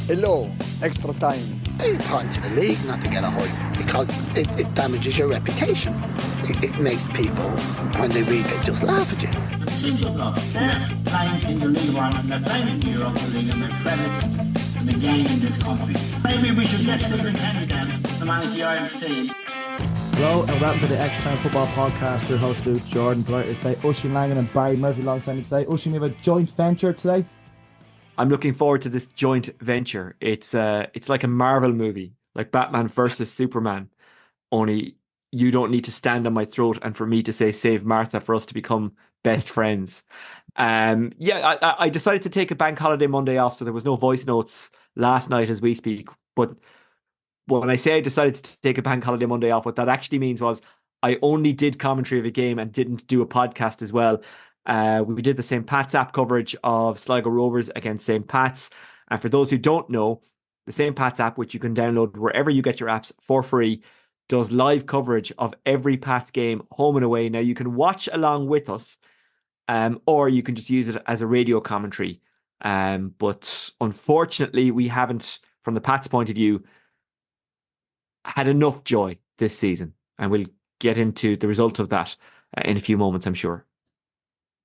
Hello, Extratime. It's time to the league not to get a hug because it damages your reputation. It makes people, when they read it, just laugh at you. The simple club, they're playing in the League One and they're playing in the Europa League and they're credit in the game in this country. Maybe we should get Stephen Kenny then to manage the Irish team. Hello and welcome to the Extratime Football Podcast. Your host Luke Jordan. Delighted to say Oisín Langan and Barry Murphy alongside me today. Oisín, we have a joint venture today. I'm looking forward to this joint venture. It's like a Marvel movie, like Batman versus Superman. Only you don't need to stand on my throat and for me to say save Martha for us to become best friends. I decided to take a bank holiday Monday off, so there was no voice notes last night as we speak. But when I say I decided to take a bank holiday Monday off, what that actually means was I only did commentary of a game and didn't do a podcast as well. We did the St. Pat's app coverage of Sligo Rovers against St. Pat's. And for those who don't know, the St. Pat's app, which you can download wherever you get your apps for free, does live coverage of every Pat's game, home and away. Now, you can watch along with us, or you can just use it as a radio commentary. But unfortunately, we haven't, from the Pat's point of view, had enough joy this season. And we'll get into the result of that in a few moments, I'm sure.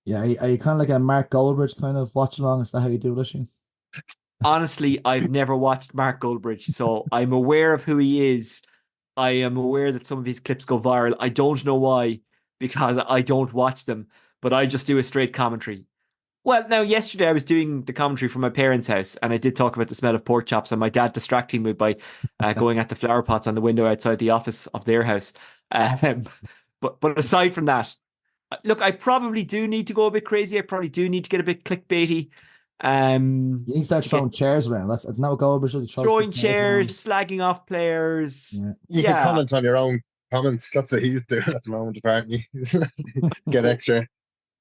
Yeah, are you kind of like a Mark Goldbridge kind of watch along? Is that how you do it? Honestly, I've never watched Mark Goldbridge, so I'm aware of who he is. I am aware that some of his clips go viral. I don't know why, because I don't watch them, but I just do a straight commentary. Well, now, yesterday I was doing the commentary from my parents' house, and I did talk about the smell of pork chops and my dad distracting me by going at the flower pots on the window outside the office of their house. But aside from that, look, I probably do need to go a bit crazy. I probably do need to get a bit clickbaity. You need to start throwing chairs around. That's not what Goldbridge does. Throwing chairs, slagging off players. Yeah. You can comment on your own comments. That's what he's doing at the moment, apparently. Get extra.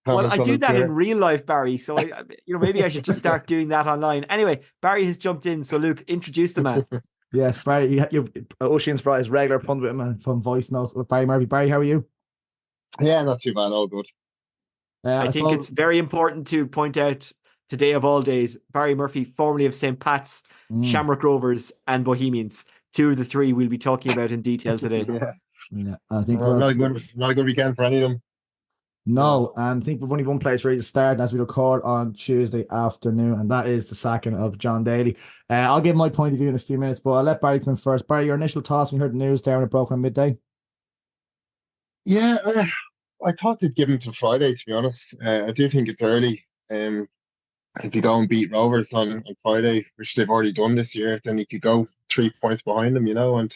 Well, I do that in real life, Barry. So maybe I should just start doing that online. Anyway, Barry has jumped in. So Luke, introduce the man. Yes, Barry. Oisín's brought his regular pundit man from voice notes with Barry Murphy. Barry, how are you? Yeah, not too bad. All good. I think it's very important to point out today of all days, Barry Murphy, formerly of St. Pat's, Shamrock Rovers and Bohemians. Two of the three we'll be talking about in detail today. Yeah, I think not a good weekend for any of them. No, and I think we've only one place ready to start as we record on Tuesday afternoon, and that is the sacking of Jon Daly. I'll give my point of view in a few minutes, but I'll let Barry come in first. Barry, your initial thoughts when you heard the news there when it broke on midday? Yeah, I thought they'd give him till Friday, to be honest. I do think it's early. If you go and beat Rovers on Friday, which they've already done this year, then you could go 3 points behind them,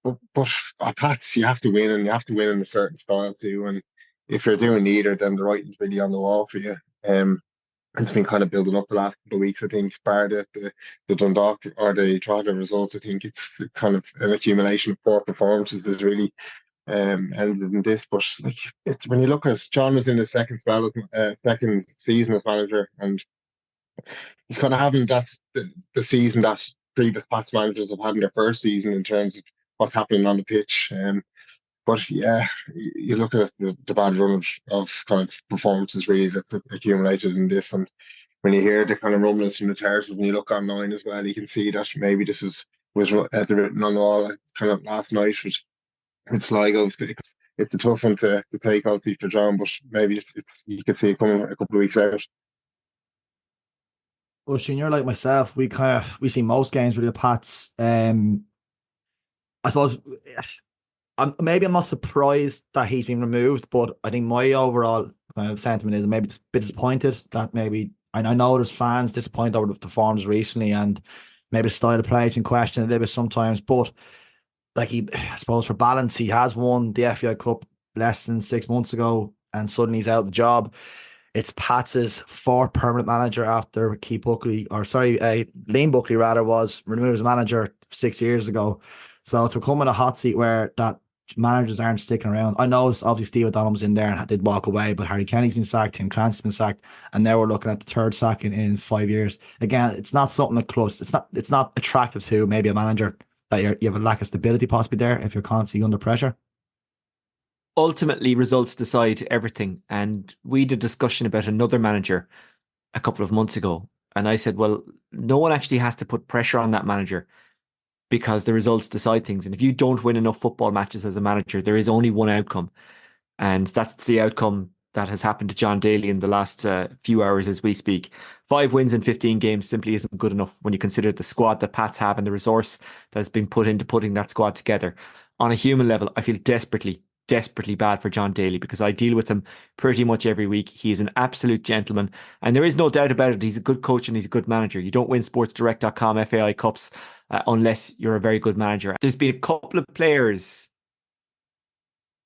But at Pats, you have to win, and you have to win in a certain style too. And if you're doing neither, then the writing's really on the wall for you. It's been kind of building up the last couple of weeks. I think, bar the Dundalk or the Drogheda results, I think it's kind of an accumulation of poor performances that's really ended in this. But it's when you look at John was in his second spell, second season as manager, and he's kind of having the season that previous past managers have had in their first season in terms of what's happening on the pitch. But yeah, you look at the bad run of kind of performances really that's accumulated in this, and when you hear the kind of rumblings from the terraces and you look online as well, you can see that maybe this was written on the wall kind of last night. Which it's Sligo. It's a tough one to take out for John, but maybe it's you can see it coming a couple of weeks out. Oisín, you're like myself. We see most games with the Pats. I suppose I'm not surprised that he's been removed, but I think my overall kind of sentiment is maybe a bit disappointed that maybe I know there's fans disappointed over the performance recently, and maybe the style of play is in question a little bit sometimes, but I suppose for balance, he has won the FAI Cup less than 6 months ago, and suddenly he's out of the job. It's Pat's fourth permanent manager after Liam Buckley was removed as manager 6 years ago. So it's becoming a hot seat where that managers aren't sticking around. I know obviously Steve O'Donnell was in there and did walk away, but Harry Kenny's been sacked, Tim Clancy's been sacked, and now we're looking at the third sack in 5 years. Again, it's not something that close. It's not attractive to maybe a manager that you have a lack of stability possibly there if you're constantly under pressure. Ultimately, results decide everything. And we did a discussion about another manager a couple of months ago, And I said, well, no one actually has to put pressure on that manager because the results decide things. And if you don't win enough football matches as a manager, there is only one outcome. And that's the outcome that has happened to Jon Daly in the last few hours as we speak. 5 wins in 15 games simply isn't good enough when you consider the squad that Pats have and the resource that has been put into putting that squad together. On a human level, I feel desperately bad for Jon Daly because I deal with him pretty much every week. He is an absolute gentleman, and there is no doubt about it. He's a good coach and he's a good manager. You don't win sportsdirect.com FAI Cups unless you're a very good manager. There's been a couple of players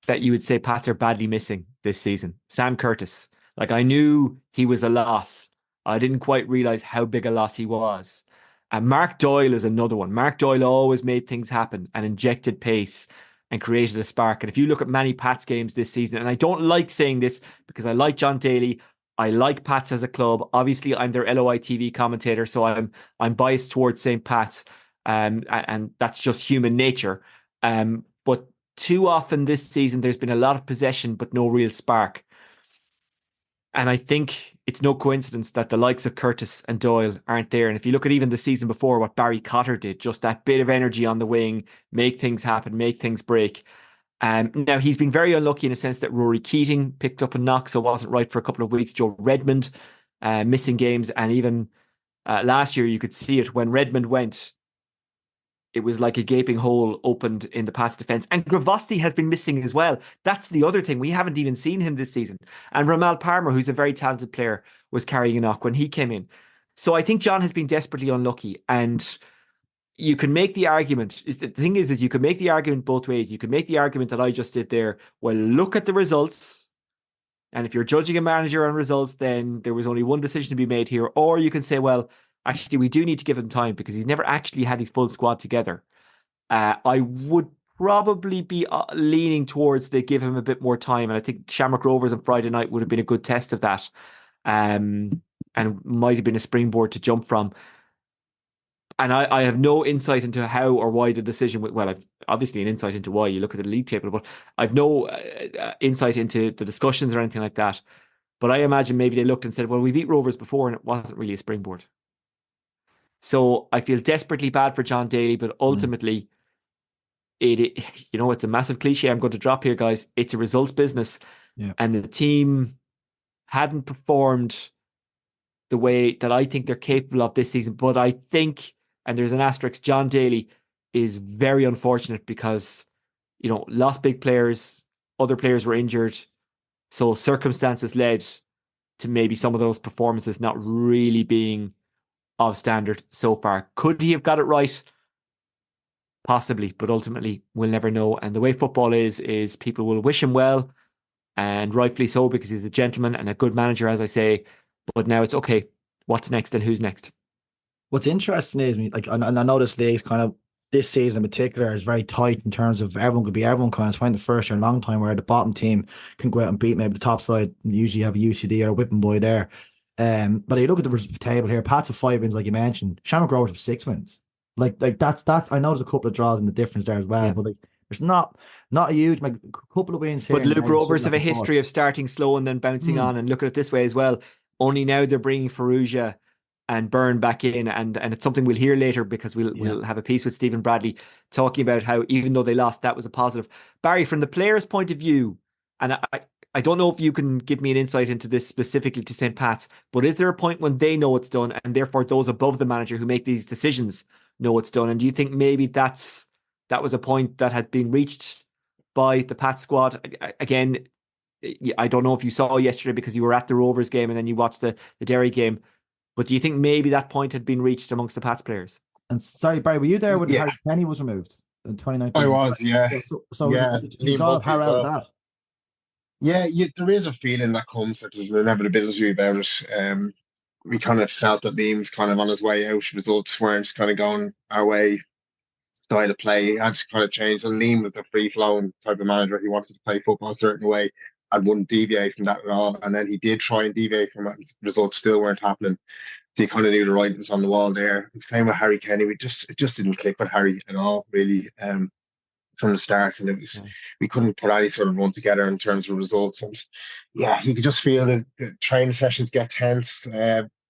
that you would say Pats are badly missing this season. Sam Curtis. Like, I knew he was a loss. I didn't quite realise how big a loss he was. And Mark Doyle is another one. Mark Doyle always made things happen and injected pace and created a spark. And if you look at many Pats games this season, and I don't like saying this because I like Jon Daly, I like Pats as a club. Obviously, I'm their LOI TV commentator, so I'm biased towards St. Pat's, and that's just human nature. But too often this season, there's been a lot of possession, but no real spark. And I think it's no coincidence that the likes of Curtis and Doyle aren't there. And if you look at even the season before, what Barry Cotter did, just that bit of energy on the wing, make things happen, make things break. Now, he's been very unlucky in a sense that Rory Keating picked up a knock, so wasn't right for a couple of weeks. Joe Redmond missing games. And even last year, you could see it when Redmond went. It was like a gaping hole opened in the Pats defence. And Gravosti has been missing as well. That's the other thing. We haven't even seen him this season. And Ramal Palmer, who's a very talented player, was carrying a knock when he came in. So I think Jon has been desperately unlucky. And you can make the argument. The thing is you can make the argument both ways. You can make the argument that I just did there. Well, look at the results. And if you're judging a manager on results, then there was only one decision to be made here. Or you can say, well, actually, we do need to give him time because he's never actually had his full squad together. I would probably be leaning towards they give him a bit more time. And I think Shamrock Rovers on Friday night would have been a good test of that, and might have been a springboard to jump from. And I have no insight into how or why the decision, well, I've obviously an insight into why you look at the league table, but I've no insight into the discussions or anything like that. But I imagine maybe they looked and said, well, we beat Rovers before and it wasn't really a springboard. So I feel desperately bad for Jon Daly, but ultimately, it's a massive cliche I'm going to drop here, guys. It's a results business. Yeah. And the team hadn't performed the way that I think they're capable of this season. But I think, and there's an asterisk, Jon Daly is very unfortunate because, lost big players, other players were injured. So circumstances led to maybe some of those performances not really being of standard so far. Could he have got it right? Possibly, but ultimately we'll never know. And the way football is people will wish him well, and rightfully so, because he's a gentleman and a good manager, as I say. But now it's okay. What's next and who's next? What's interesting is, I know this league's kind of, this season in particular is very tight in terms of everyone could be everyone kind of find the first year in a long time where the bottom team can go out and beat maybe the top side. Usually have a UCD or a whipping boy there. But you look at the table here, Pats have 5 wins, like you mentioned. Shamrock Rovers have 6 wins. Like that's I know there's a couple of draws in the difference there as well, but there's not a huge, a couple of wins here. But Louth Rovers have a history of starting slow and then bouncing on. And look at it this way as well. Only now they're bringing Farouja and Byrne back in, and it's something we'll hear later because we'll have a piece with Stephen Bradley talking about how even though they lost, that was a positive. Barry, from the players' point of view, and I don't know if you can give me an insight into this specifically to St. Pat's, but is there a point when they know it's done and therefore those above the manager who make these decisions know it's done? And do you think maybe that was a point that had been reached by the Pat squad? Again, I don't know if you saw yesterday because you were at the Rovers game and then you watched the Derry game, but do you think maybe that point had been reached amongst the Pats players? And sorry, Barry, were you there when Harry Kenny was removed in 2019? I was, yeah. So you thought Harry out of that? Yeah, there is a feeling that comes that there's an inevitability about it. We kind of felt that Liam was kind of on his way out. Results weren't kind of going our way. Style of play had to kind of change. And Liam was a free-flowing type of manager. He wanted to play football a certain way and wouldn't deviate from that at all. And then he did try and deviate from it, and results still weren't happening. So you kind of knew the writing was on the wall there. The same with Harry Kenny. It just didn't click with Harry at all, really. From the start, and we couldn't put any sort of run together in terms of results. And you could just feel that the training sessions get tense.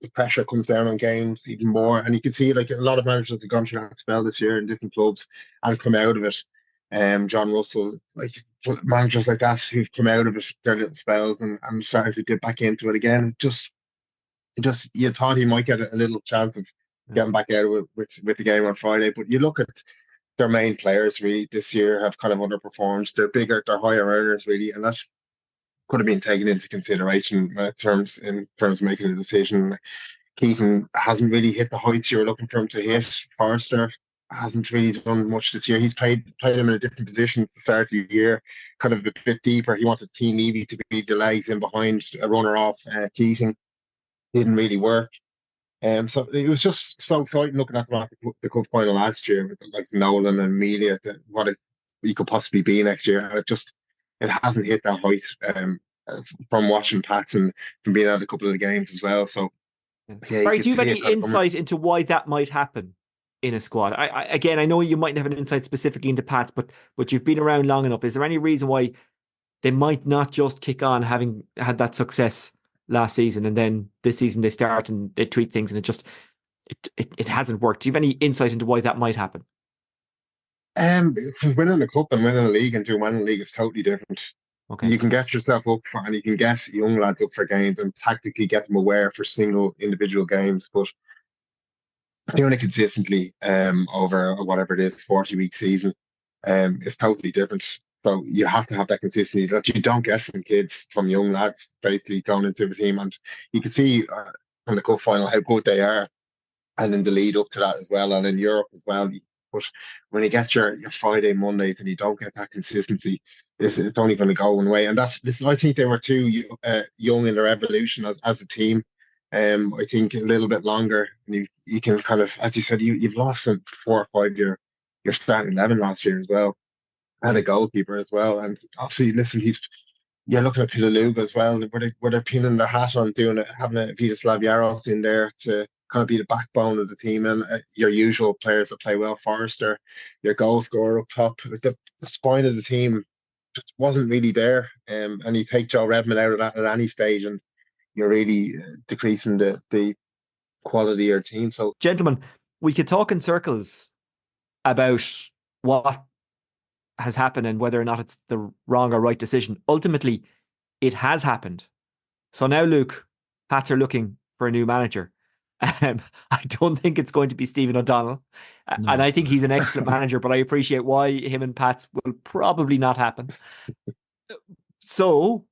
the pressure comes down on games even more. And you can see like a lot of managers have gone through that spell this year in different clubs and come out of it. John Russell, like managers like that who've come out of it, their little spells and started to get back into it again. Just you thought he might get a little chance of getting back out of it with the game on Friday. But you look at their main players really this year have kind of underperformed. They're bigger, they're higher earners really, and that could have been taken into consideration in terms of making a decision. Keaton hasn't really hit the heights you were looking for him to hit. Forrester hasn't really done much this year. He's played him in a different position at the start of the year, kind of a bit deeper. He wanted Team Levy to be the legs in behind a runner off Keating. Didn't really work. So it was just so exciting looking at the cup final last year with the likes of Nolan and Amelia, what he could possibly be next year. And it hasn't hit that height from watching Pats and from being at a couple of the games as well. So, yeah, Barry, do you have any insight into why that might happen in a squad? I know you mightn't have an insight specifically into Pats, but you've been around long enough. Is there any reason why they might not just kick on having had that success last season and then this season they start and they tweak things and it hasn't worked? Do you have any insight into why that might happen? Winning the cup and winning the league and doing winning the league is totally different. Okay. You can get yourself up and you can get young lads up for games and tactically get them aware for single individual games, but doing it consistently over whatever it is 40-week season is totally different. So you have to have that consistency that you don't get from kids, from young lads, basically going into the team. And you can see from the cup final how good they are, and in the lead up to that as well, and in Europe as well. But when you get your Friday, Mondays, and you don't get that consistency, it's only going to go one way. And I think they were too young in their evolution as a team. I think a little bit longer, and you can kind of, as you said, you've lost 4 or 5 your starting 11 last year as well. Had a goalkeeper as well, and obviously, listen, you're looking at Pilaluga as well, where they're pinning their hat on having a Vitas Lavyaros in there to kind of be the backbone of the team, and your usual players that play well, Forrester, your goal scorer up top. The spine of the team just wasn't really there, and you take Joe Redmond out of that at any stage, and you're really decreasing the quality of your team. So, gentlemen, we could talk in circles about what has happened and whether or not it's the wrong or right decision. Ultimately, it has happened. So now, Luke, Pats are looking for a new manager. I don't think it's going to be Stephen O'Donnell. No. And I think he's an excellent manager, but I appreciate why him and Pats will probably not happen. So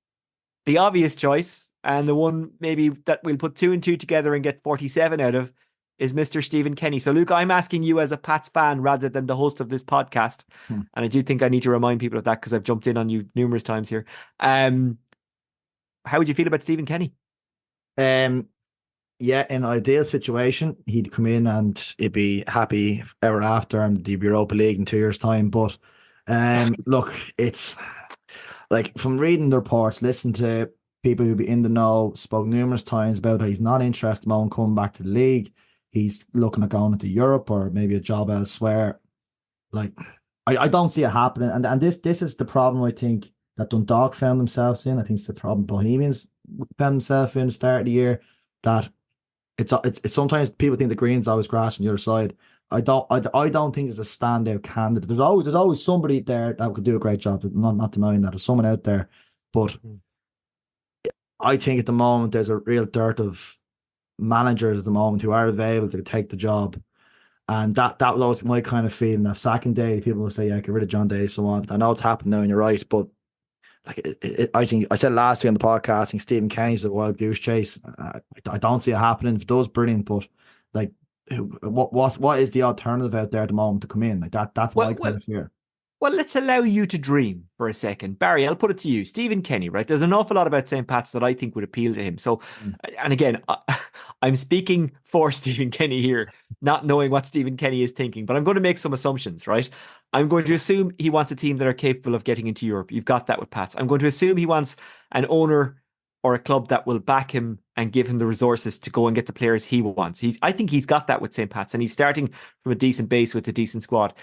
the obvious choice, and the one maybe that we'll put 2 and 2 together and get 47 out of, is Mr. Stephen Kenny. So, Luke, I'm asking you as a Pats fan rather than the host of this podcast. And I do think I need to remind people of that because I've jumped in on you numerous times here. How would you feel about Stephen Kenny? Yeah, in an ideal situation, he'd come in and he'd be happy ever after and the Europa League in 2 years' time. But look, it's like from reading the reports, listening to people who be in the know, spoke numerous times about how he's not interested in coming back to the league. He's looking at going into Europe or maybe a job elsewhere. Like, I don't see it happening. And this is the problem, I think, that Dundalk found themselves in. I think it's the problem Bohemians found themselves in the start of the year, that it's sometimes people think the green's always grass on the other side. I don't think there's a standout candidate. There's always somebody there that could do a great job. Not denying that there's someone out there, but I think at the moment there's a real dearth of managers at the moment who are available to take the job, and that was always my kind of feeling. That sacking day, people will say, "Yeah, get rid of Jon Daly." So on. I know it's happened now, and you're right, but like I think I said last week on the podcast, I think Stephen Kenny's a wild goose chase. I don't see it happening. If it does, brilliant, but like, what is the alternative out there at the moment to come in? Like that's my kind of fear. Well, let's allow you to dream for a second. Barry, I'll put it to you. Stephen Kenny, right? There's an awful lot about St. Pat's that I think would appeal to him. So, and again, I'm speaking for Stephen Kenny here, not knowing what Stephen Kenny is thinking, but I'm going to make some assumptions, right? I'm going to assume he wants a team that are capable of getting into Europe. You've got that with Pat's. I'm going to assume he wants an owner or a club that will back him and give him the resources to go and get the players he wants. I think he's got that with St. Pat's, and he's starting from a decent base with a decent squad.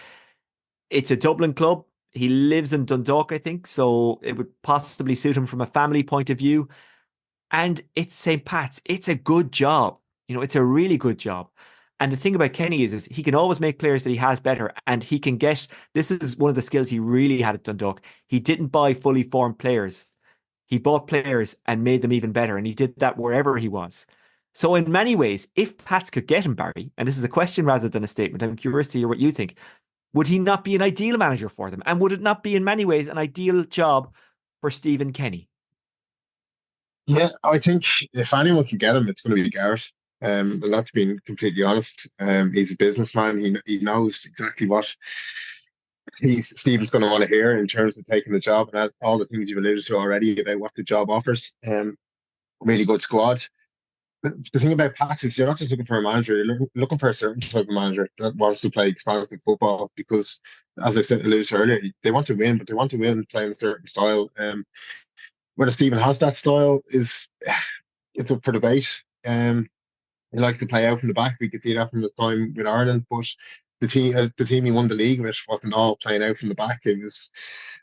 It's a Dublin club. He lives in Dundalk, I think, so it would possibly suit him from a family point of view. And it's St. Pat's. It's a good job. It's a really good job. And the thing about Kenny is he can always make players that he has better, and he can get. This is one of the skills he really had at Dundalk. He didn't buy fully formed players. He bought players and made them even better, and he did that wherever he was. So in many ways, if Pats could get him, Barry, and this is a question rather than a statement, I'm curious to hear what you think. Would he not be an ideal manager for them? And would it not be in many ways an ideal job for Stephen Kenny? Yeah, I think if anyone can get him, it's going to be Garrett. And that's being completely honest. He's a businessman. He knows exactly what Stephen's going to want to hear in terms of taking the job, and all the things you've alluded to already about what the job offers. Really good squad. But the thing about Pats is you're not just looking for a manager, you're looking for a certain type of manager that wants to play expansive football because, as I said alluded to earlier, they want to win, but they want to win playing a certain style. Whether Stephen has that style it's up for debate. He likes to play out from the back. We could see that from the time with Ireland, but the team he won the league with wasn't all playing out from the back. It was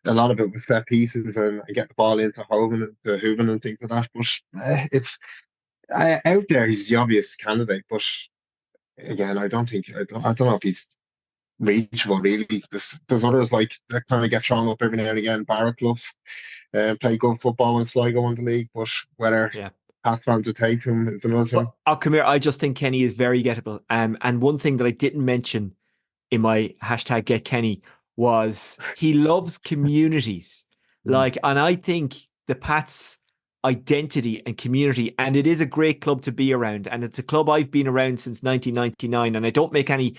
a lot of it was set pieces and get the ball into Hooven and things like that. But it's out there. He's the obvious candidate, but again, I don't know if he's reachable really. There's others like that kind of get thrown up every now and again. Barraclough play good football when Sligo won the league, but whether Pats fans would take him is another thing. Come here. I just think Kenny is very gettable. And one thing that I didn't mention in my hashtag Get Kenny was he loves communities. And I think the Pats identity and community, and it is a great club to be around, and it's a club I've been around since 1999, and I don't make any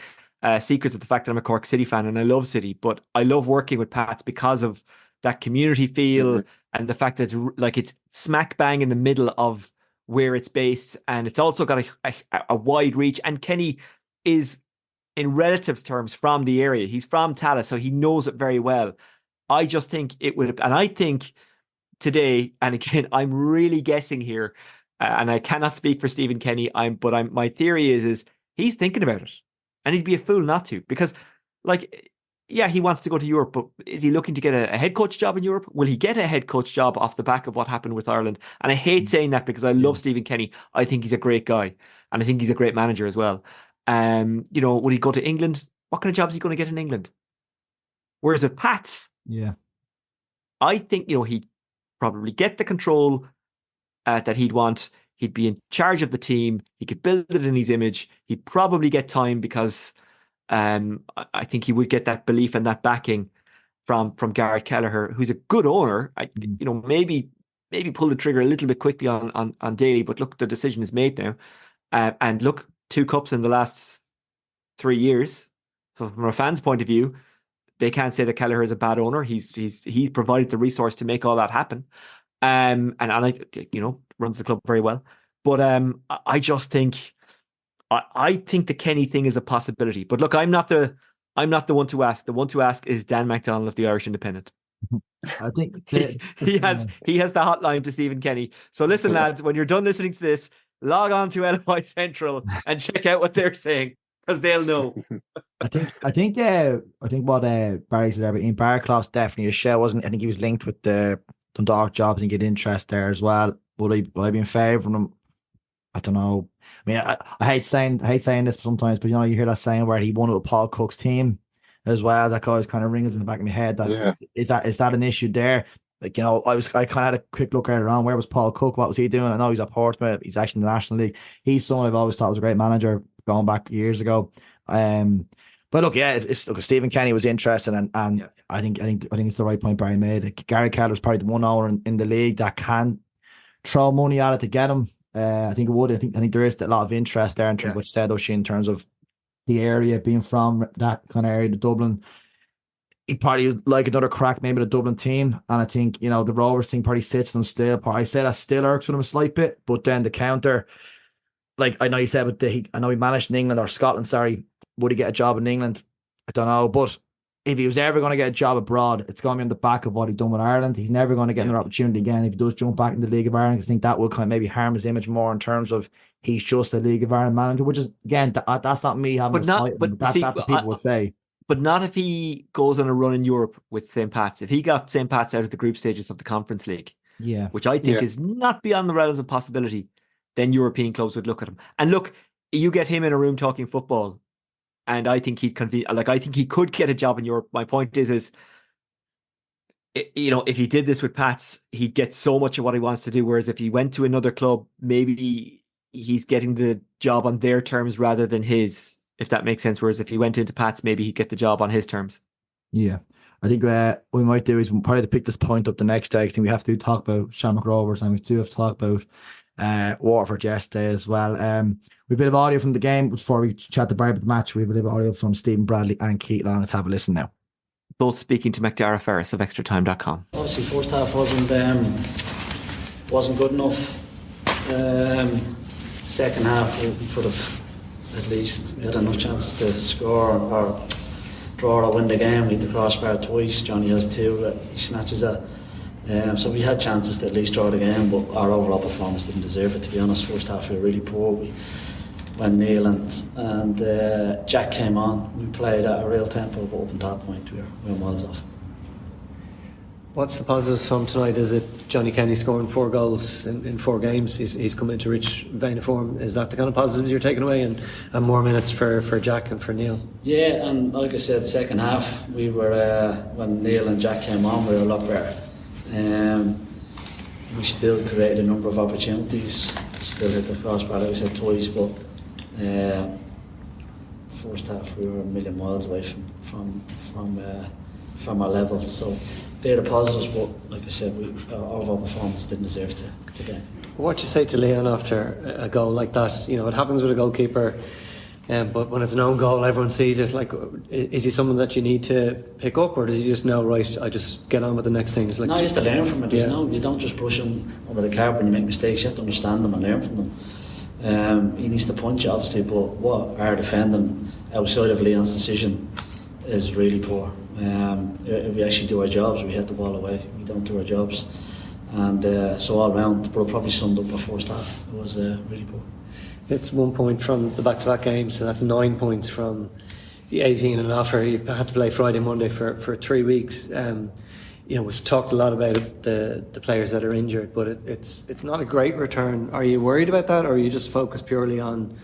secrets of the fact that I'm a Cork City fan and I love City, but I love working with Pats because of that community feel and the fact that it's smack bang in the middle of where it's based, and it's also got a wide reach. And Kenny is, in relatives terms, from the area. He's from Tallaght, so he knows it very well. I just think it would, and I think today, and again, I'm really guessing here, and I cannot speak for Stephen Kenny. My theory is he's thinking about it, and he'd be a fool not to, because, he wants to go to Europe, but is he looking to get a head coach job in Europe? Will he get a head coach job off the back of what happened with Ireland? And I hate saying that because I love Stephen Kenny. I think he's a great guy, and I think he's a great manager as well. Would he go to England? What kind of job is he going to get in England? Whereas with Pats, I think he'd probably get the control that he'd want. He'd be in charge of the team. He could build it in his image. He'd probably get time because I think he would get that belief and that backing from Garrett Kelleher, who's a good owner. Maybe pull the trigger a little bit quickly on Daly, but look, the decision is made now. And look, 2 cups in the last 3 years. So from a fan's point of view, they can't say that Kelleher is a bad owner. He's provided the resource to make all that happen. And I runs the club very well. But I just think I think the Kenny thing is a possibility. But look, I'm not the one to ask. The one to ask is Dan McDonald of the Irish Independent. I think he has the hotline to Stephen Kenny. So listen, lads, when you're done listening to this, log on to LFI Central and check out what they're saying, because they'll know. I think what Barry said there, but in Barraclough's definitely a show, wasn't? I think he was linked with the Dundalk job and get interest there as well. Would I be in favour of him? I don't know. I mean, I hate saying this sometimes, but you hear that saying where he won it with Paul Cook's team as well. That always kind of rings in the back of my head. Is that an issue there? I kind of had a quick look earlier on. Where was Paul Cook? What was he doing? I know he's at Portsmouth. He's actually in the National League. He's someone I've always thought was a great manager going back years ago. But look, if Stephen Kenny was interested, and I think it's the right point Barry made. Gary Keller's probably the one owner in the league that can throw money at it to get him. I think it would. I think there is a lot of interest there in terms of what you said, Oisin, in terms of the area, being from that kind of area, the Dublin. He probably would like another crack, maybe the Dublin team. And I think, the Rovers thing probably sits on still. I say that still irks with him a slight bit, but then the counter, I know you said I know he managed in England or Scotland, sorry. Would he get a job in England? I don't know. But if he was ever going to get a job abroad, it's going to be on the back of what he's done with Ireland. He's never going to get another opportunity again if he does jump back in the League of Ireland. I think that would kind of maybe harm his image more in terms of he's just a League of Ireland manager, which is, again, that's not me having that's what people would say. But not if he goes on a run in Europe with St. Pat's. If he got St. Pat's out of the group stages of the Conference League, which I think is not beyond the realms of possibility, then European clubs would look at him. And look, you get him in a room talking football, and I think I think he could get a job in Europe. My point is, you know, if he did this with Pats, he'd get so much of what he wants to do. Whereas if he went to another club, maybe he's getting the job on their terms rather than his, if that makes sense. Whereas if he went into Pats, maybe he'd get the job on his terms. Yeah. I think what we might do is we'll probably pick this point up the next day. I think we have to talk about Shamrock Rovers, and we do have to talk about Waterford yesterday as well. We have a bit of audio from the game before we chat about the match. We have a bit of audio from Stephen Bradley and Keith Long. Let's have a listen now. Both speaking to Macdara Ferris of Extratime.com. Obviously, first half wasn't good enough. Second half, we could have we had enough chances to score or draw or win the game. We hit the crossbar twice. Johnny has two that he snatches at. So we had chances to at least draw the game, but our overall performance didn't deserve it, to be honest. First half we were really poor. When Neil and Jack came on, we played at a real tempo, but up until that point we were miles off. What's the positives from tonight? Is it Johnny Kenny scoring 4 goals in 4 games? He's come into rich vein of form. Is that the kind of positives you're taking away, and more minutes for Jack and for Neil? Yeah, and like I said, second half we were when Neil and Jack came on, we were a lot better. We still created a number of opportunities, still hit the crossbar like I said twice, but first half we were a million miles away from our level. So they're the positives, but like I said, our overall performance didn't deserve to get. What you say to Leon after a goal like that? You know, it happens with a goalkeeper, but when it's an own goal, everyone sees it. Like, is he someone that you need to pick up, or does he just know, right, I just get on with the next thing? It's like, no, you have to learn from it. You don't just brush him under the carpet when you make mistakes. You have to understand them and learn from them. He needs to punch you, obviously, but what our defending outside of Leon's decision is really poor. If we actually do our jobs, we hit the ball away. We don't do our jobs, and so all round, but it probably summed up our first half. It was really poor. It's 1 point from the back-to-back games, so that's 9 points from the 18 and offer. You had to play Friday, Monday for 3 weeks. You know, we've talked a lot about the players that are injured, but it's not a great return. Are you worried about that, or are you just focused purely on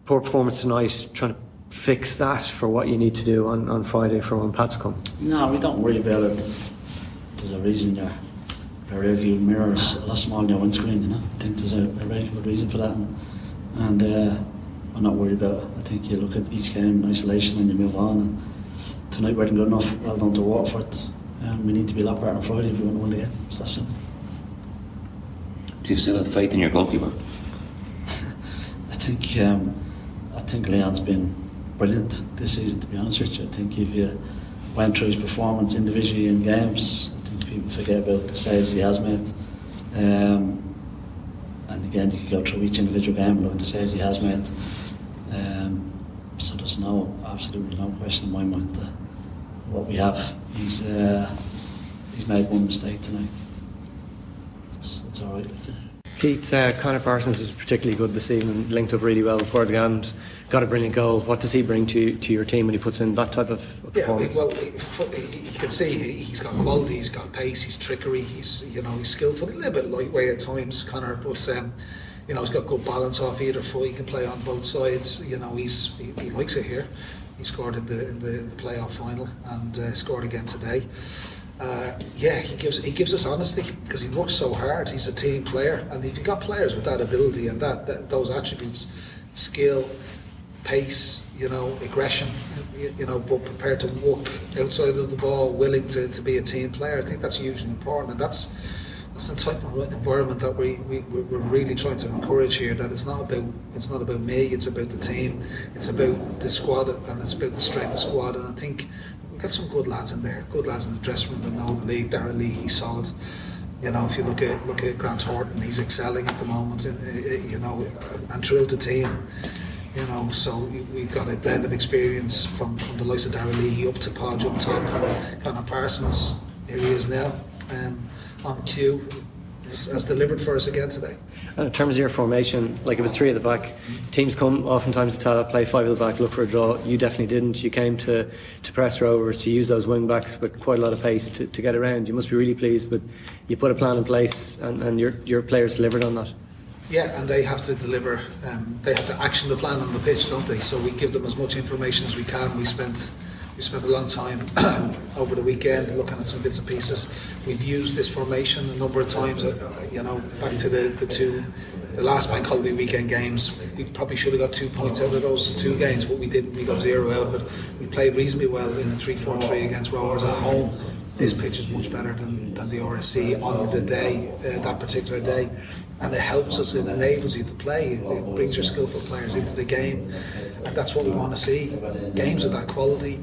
poor performance tonight, trying to fix that for what you need to do on Friday for when Pats come? No, we don't worry about it. There's a reason your rearview mirror is a lot smaller than your windscreen, you know. I think there's a very good reason for that, and I'm not worried about it. I think you look at each game in isolation and you move on, and tonight weren't good enough. Well done to Waterford. We need to be a lot better on Friday if we want to win the game. It's that simple. Do you still have faith in your goalkeeper? I think Leon's been brilliant this season, to be honest with you. I think if you went through his performance individually in games, I think people forget about the saves he has made. And again, you could go through each individual game and look at the saves he has made. So there's absolutely no question in my mind that what we have. He's made one mistake tonight. It's all right. Keith, Conor Parsons was particularly good this evening, linked up really well with Portland, got a brilliant goal. What does he bring to your team when he puts in that type of performance? Yeah, well, you can see he's got quality, he's got pace, he's trickery, he's skillful, a little bit lightweight at times, Conor, but he's got good balance off either foot. He can play on both sides. He likes it here. He scored in the playoff final and scored again today. He gives us honesty because he works so hard. He's a team player, and if you've got players with that ability and those attributes, skill, pace, aggression, but prepared to work outside of the ball, willing to be a team player, I think that's hugely important, and that's the type of environment that we're really trying to encourage here. That it's not about me, it's about the team, it's about the squad, and it's about the strength of the squad. And I think we've got some good lads in there, good lads in the dressing room that know the league. Darren Lee, he's solid. If you look at Grant Horton, he's excelling at the moment. And throughout the team. So we've got a blend of experience from the likes of Darren Lee up to Podge up top. Conor Parsons, here he is now, on cue, has delivered for us again today. And in terms of your formation, like it was 3 at the back, teams come oftentimes to play 5 at the back, look for a draw. You definitely didn't. You came to press Rovers, to use those wing backs with quite a lot of pace to get around. You must be really pleased, but you put a plan in place and your players delivered on that. Yeah, and they have to deliver. They have to action the plan on the pitch, don't they? So we give them as much information as we can. We spent a long time over the weekend looking at some bits and pieces. We've used this formation a number of times. Back to the last bank holiday weekend games, we probably should have got 2 points out of those 2 games, but we didn't. We got 0 out of it. We played reasonably well in a 3-4-3 against Rovers at home. This pitch is much better than the RSC on the day, that particular day, and it helps us. It enables you to play. It brings your skillful players into the game, and that's what we want to see. Games of that quality,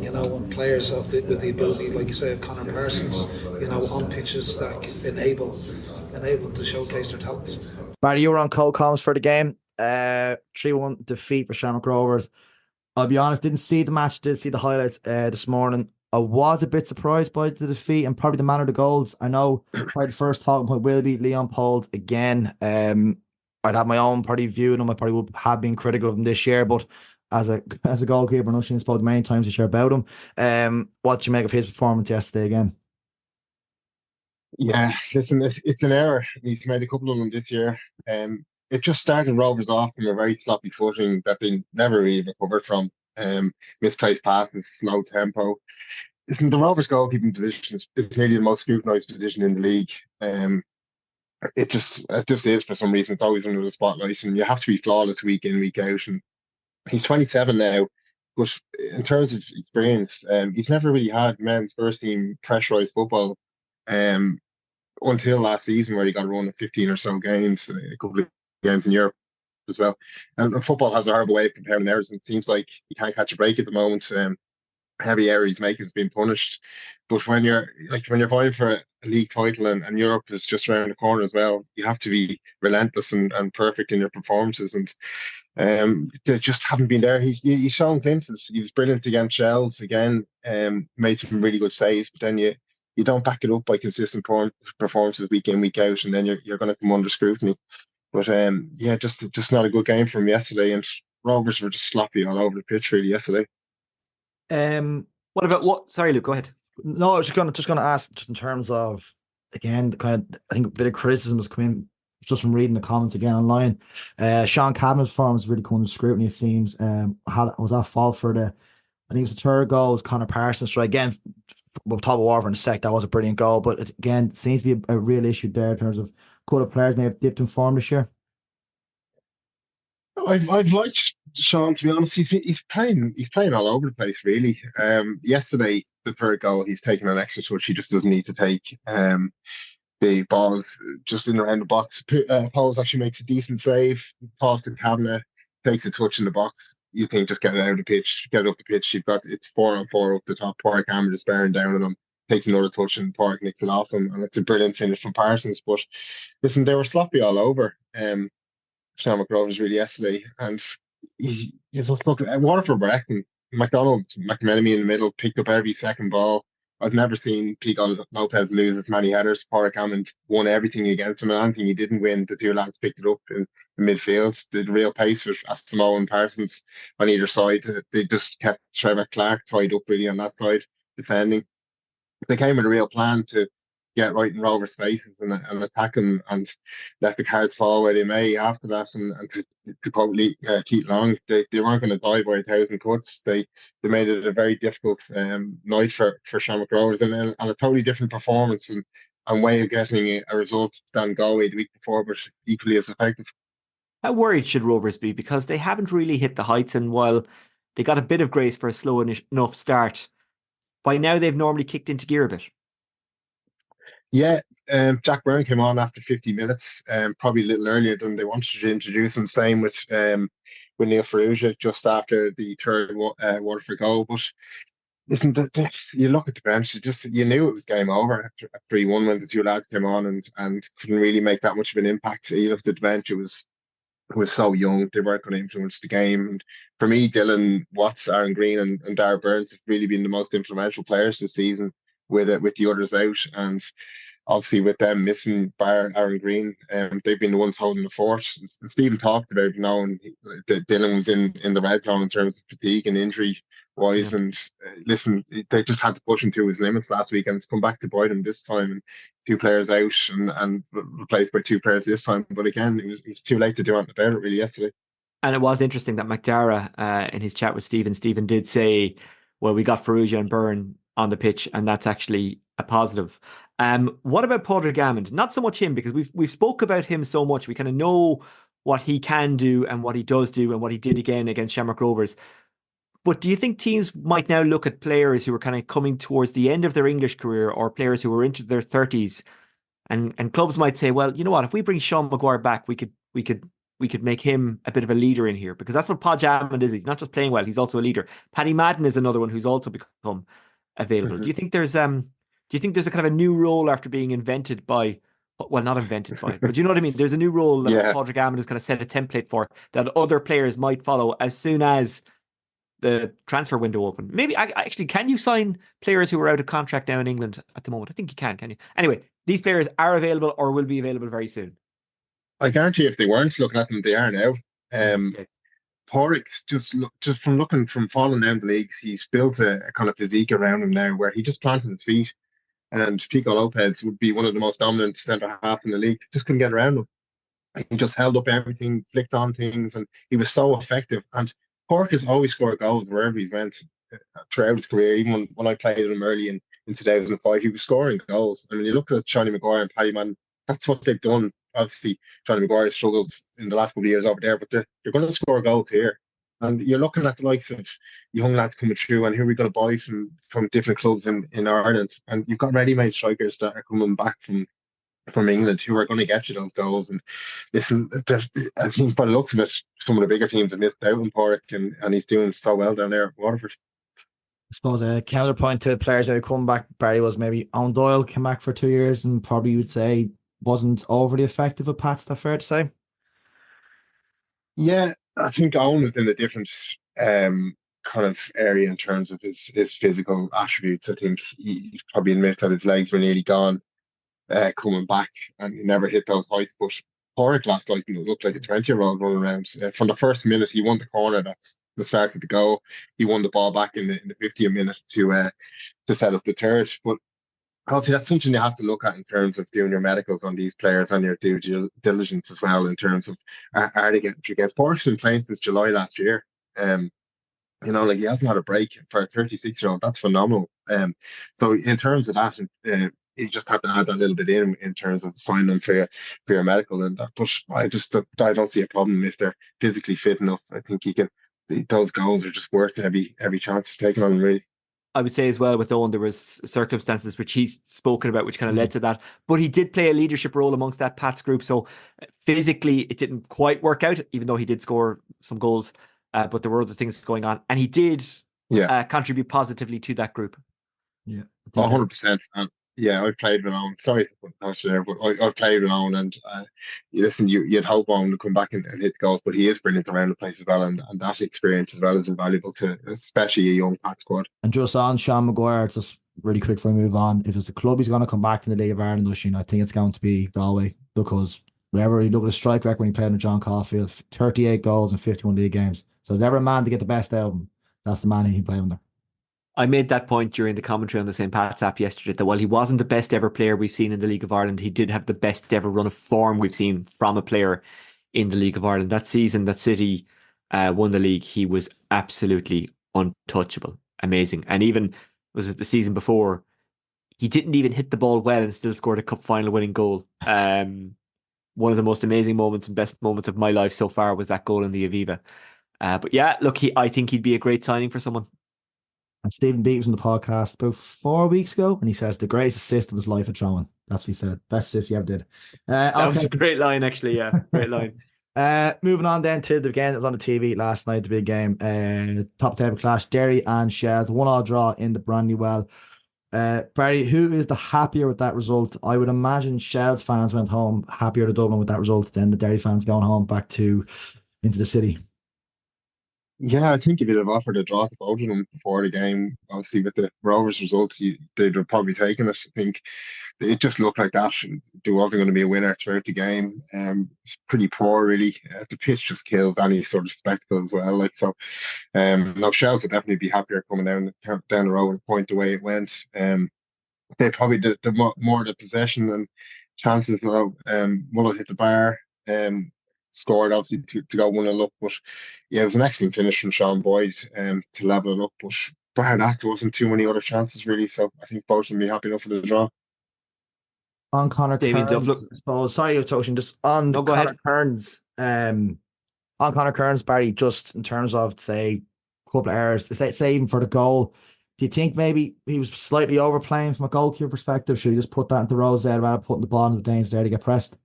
and players with the ability, like you say, of Conor Parsons, on pitches that enable them to showcase their talents. Barry, you were on cold comms for the game. 3-1 defeat for Shamrock Rovers. I'll be honest, didn't see the match, did see the highlights this morning. I was a bit surprised by the defeat and probably the manner of the goals. I know probably the first talking point will be Leon Pold again. I'd have my own probably view of him. I probably would have been critical of him this year, but as a goalkeeper, and I've spoken many times this year about him. What do you make of his performance yesterday again? Yeah, listen, it's an error. He's made a couple of them this year. It just started Rovers off from a very sloppy footing that they never really recovered from. Misplaced passes, slow tempo. Listen, the Rovers goalkeeping position is nearly the most scrutinised position in the league. It just is for some reason. It's always under the spotlight, and you have to be flawless week in, week out. And he's 27 now, but in terms of experience, he's never really had men's first team pressurised football. Until last season, where he got a run of 15 or so games, a couple of games in Europe as well. And football has a horrible way of comparing errors, and it seems like he can't catch a break at the moment. Heavy error he's making is being punished. But when you're vying for a league title and Europe is just around the corner as well, you have to be relentless and perfect in your performances. And they just haven't been there. He's shown glimpses. He was brilliant against Shells again. Made some really good saves, but then you don't back it up by consistent performances week in, week out, and then you're going to come under scrutiny. But just not a good game from yesterday, and Rovers were just sloppy all over the pitch really yesterday. What about what? Sorry, Luke, go ahead. No, I was just going to ask, just in terms of, again, the kind of, I think a bit of criticism has come in just from reading the comments again online. Sean Cadman's performance was really coming under scrutiny, it seems. Was that fault for I think it was the third goal, was Conor Parsons. So again, we'll talk about Warfare in a sec, that was a brilliant goal, but again, it seems to be a real issue there in terms of could the players may have dipped in form this year. I've liked Sean, to be honest. He's playing all over the place really. Yesterday, the third goal, he's taken an extra touch he just doesn't need to take. The ball's just in around the box. Pauls actually makes a decent save. Pass to Kavanagh, takes a touch in the box. You think just get it out of the pitch, get it up the pitch. It's 4-on-4 up the top. Park Hammer is bearing down on him. Takes another touch and Park nicks it off him, and it's a brilliant finish from Parsons. But listen, they were sloppy all over. Shamrock Rovers really yesterday, and you just look at Waterford were acting. McMenemy in the middle picked up every second ball. I've never seen Pico Lopez lose as many headers. Park Hammond won everything against him, and anything he didn't win, the two lads picked it up in midfield. The real pace for Asamoah and Parsons on either side. They just kept Trevor Clark tied up really on that side, defending. They came with a real plan to get right in Rovers' faces and attack them and let the cards fall where they may after that, and to quote Keith Long, they weren't going to die by 1,000 cuts. They made it a very difficult night for Shamrock Rovers, and a totally different performance and way of getting a result than Galway the week before, but equally as effective. How worried should Rovers be? Because they haven't really hit the heights, and while they got a bit of grace for a slow enough start, by now they've normally kicked into gear a bit. Yeah, Jack Byrne came on after 50 minutes, probably a little earlier than they wanted to introduce him. Same with Neil Ferrugia just after the third Waterford goal. But listen, you look at the bench, you knew it was game over after 3-1 when the two lads came on and couldn't really make that much of an impact. You looked at the bench, it was so young, they weren't going to influence the game. And for me, Dylan Watts, Aaron Green and Darragh Burns have really been the most influential players this season with the others out. And obviously with them missing bar Aaron Green, they've been the ones holding the fort. Stephen talked about knowing that Dylan was in the red zone in terms of fatigue and injury Wiseman, listen, they just had to push him to his limits last week, and it's come back to bite him this time. And two players out and replaced by two players this time. But again, it was too late to do anything about it really yesterday. And it was interesting that Macdara, in his chat with Stephen did say, well, we got Ferrugia and Byrne on the pitch, and that's actually a positive. What about Padraig Gammond? Not so much him, because we've spoke about him so much. We kind of know what he can do and what he does do and what he did again against Shamrock Rovers. But do you think teams might now look at players who are kind of coming towards the end of their English career, or players who are into their 30s, and clubs might say, well, you know what, if we bring Sean Maguire back, we could make him a bit of a leader in here, because that's what Pod Hammond is. He's not just playing well, he's also a leader. Paddy Madden is another one who's also become available. Mm-hmm. Do you think there's a kind of a new role after being invented by, well, not invented by, but you know what I mean? There's a new role that Padraig Hammond has kind of set a template for that other players might follow as soon as the transfer window open. Maybe actually, can you sign players who are out of contract now in England at the moment? I think you can you? Anyway, these players are available or will be available very soon. I guarantee if they weren't looking at them, they are now. Porrick's just from falling down the leagues, he's built a kind of physique around him now where he just planted his feet, and Pico Lopez would be one of the most dominant centre half in the league. Just couldn't get around him. He just held up everything, flicked on things, and he was so effective. And Porrick has always scored goals wherever he's went throughout his career. Even when I played him early in 2005, he was scoring goals. I mean, you look at Johnny Maguire and Paddy Madden, that's what they've done. Obviously, Johnny Maguire struggled in the last couple of years over there, but they're going to score goals here. And you're looking at the likes of young lads coming through, and who are we going to buy from different clubs in Ireland? And you've got ready-made strikers that are coming back from England who are going to get you those goals. And listen, I think by the looks of it, some of the bigger teams have missed out on Porrick, and he's doing so well down there at Waterford. I suppose a counterpoint to players who come back, Barry, was maybe Owen Doyle came back for 2 years and probably you would say wasn't overly effective at Pats. Is that fair to say? Yeah, I think Owen was in a different kind of area in terms of his physical attributes. I think he probably admit that his legs were nearly gone coming back, and he never hit those heights. But Porrick last night looked like a 20-year-old running around. From the first minute, he won the corner that's the start of the goal. He won the ball back in the 50th minute to set up the third. But obviously, that's something you have to look at in terms of doing your medicals on these players and your due diligence as well, in terms of are they getting through games. Porrick's been playing since July last year. Like he hasn't had a break for a 36-year-old. That's phenomenal. So in terms of that, you just have to add that little bit in terms of signing them for your medical and that. But I don't see a problem if they're physically fit enough. I think those goals are just worth every chance taken on them, really. I would say as well with Owen, there was circumstances which he's spoken about which kind of led to that. But he did play a leadership role amongst that Pats group. So physically, it didn't quite work out, even though he did score some goals. But there were other things going on. And he did contribute positively to that group. Yeah. 100%. Yeah, I've played with Owen. Sorry to put that there, but I've played with Owen, and listen, you'd hope Owen to come back and hit the goals, but he is brilliant around the place as well, and that experience as well is invaluable to especially a young Pat squad. And just on Sean Maguire, just really quick before we move on, if there's a club he's going to come back in the League of Ireland, I think it's going to be Galway, because whenever you look at a strike record when he played with John Caulfield, 38 goals in 51 league games. So if there's ever a man to get the best out of him, that's the man he played under. I made that point during the commentary on the St. Pat's app yesterday, that while he wasn't the best ever player we've seen in the League of Ireland, he did have the best ever run of form we've seen from a player in the League of Ireland. That season that City won the league, he was absolutely untouchable. Amazing. And even, was it the season before, he didn't even hit the ball well and still scored a cup final winning goal. One of the most amazing moments and best moments of my life so far was that goal in the Aviva. But yeah, look, I think he'd be a great signing for someone. And Stephen Beat was on the podcast about 4 weeks ago, and he says the greatest assist of his life at throwing. That's what he said. Best assist he ever did. That was a great line, actually. Yeah, great line. Moving on then to the game that was on the TV last night, the big game. Top table clash, Derry and Shells. 1-1 draw in the Brandywell. Barry, who is the happier with that result? I would imagine Shells fans went home happier to Dublin with that result than the Derry fans going home back into the city. Yeah, I think if you'd have offered a draw to both of them before the game, obviously with the Rovers results, they'd have probably taken it. I think it just looked like that. There wasn't going to be a winner throughout the game. It's pretty poor, really. The pitch just kills any sort of spectacle as well. Like so, no, Shells would definitely be happier coming down the road and point the way it went. They probably did more the possession and chances now. Muller hit the bar, scored obviously to go 1-0 up. But yeah, it was an excellent finish from Sean Boyd to level it up. But bar that, there wasn't too many other chances really. So I think both will be happy enough for the draw. On Connor Damien Duff, Kearns, I suppose. Sorry, Toshin, just on No, go Connor ahead. Kearns, Barry, just in terms of say a couple of errors, say even for the goal, do you think maybe he was slightly overplaying from a goalkeeper perspective? Should he just put that into rows there rather than putting the ball in the danger there to get pressed?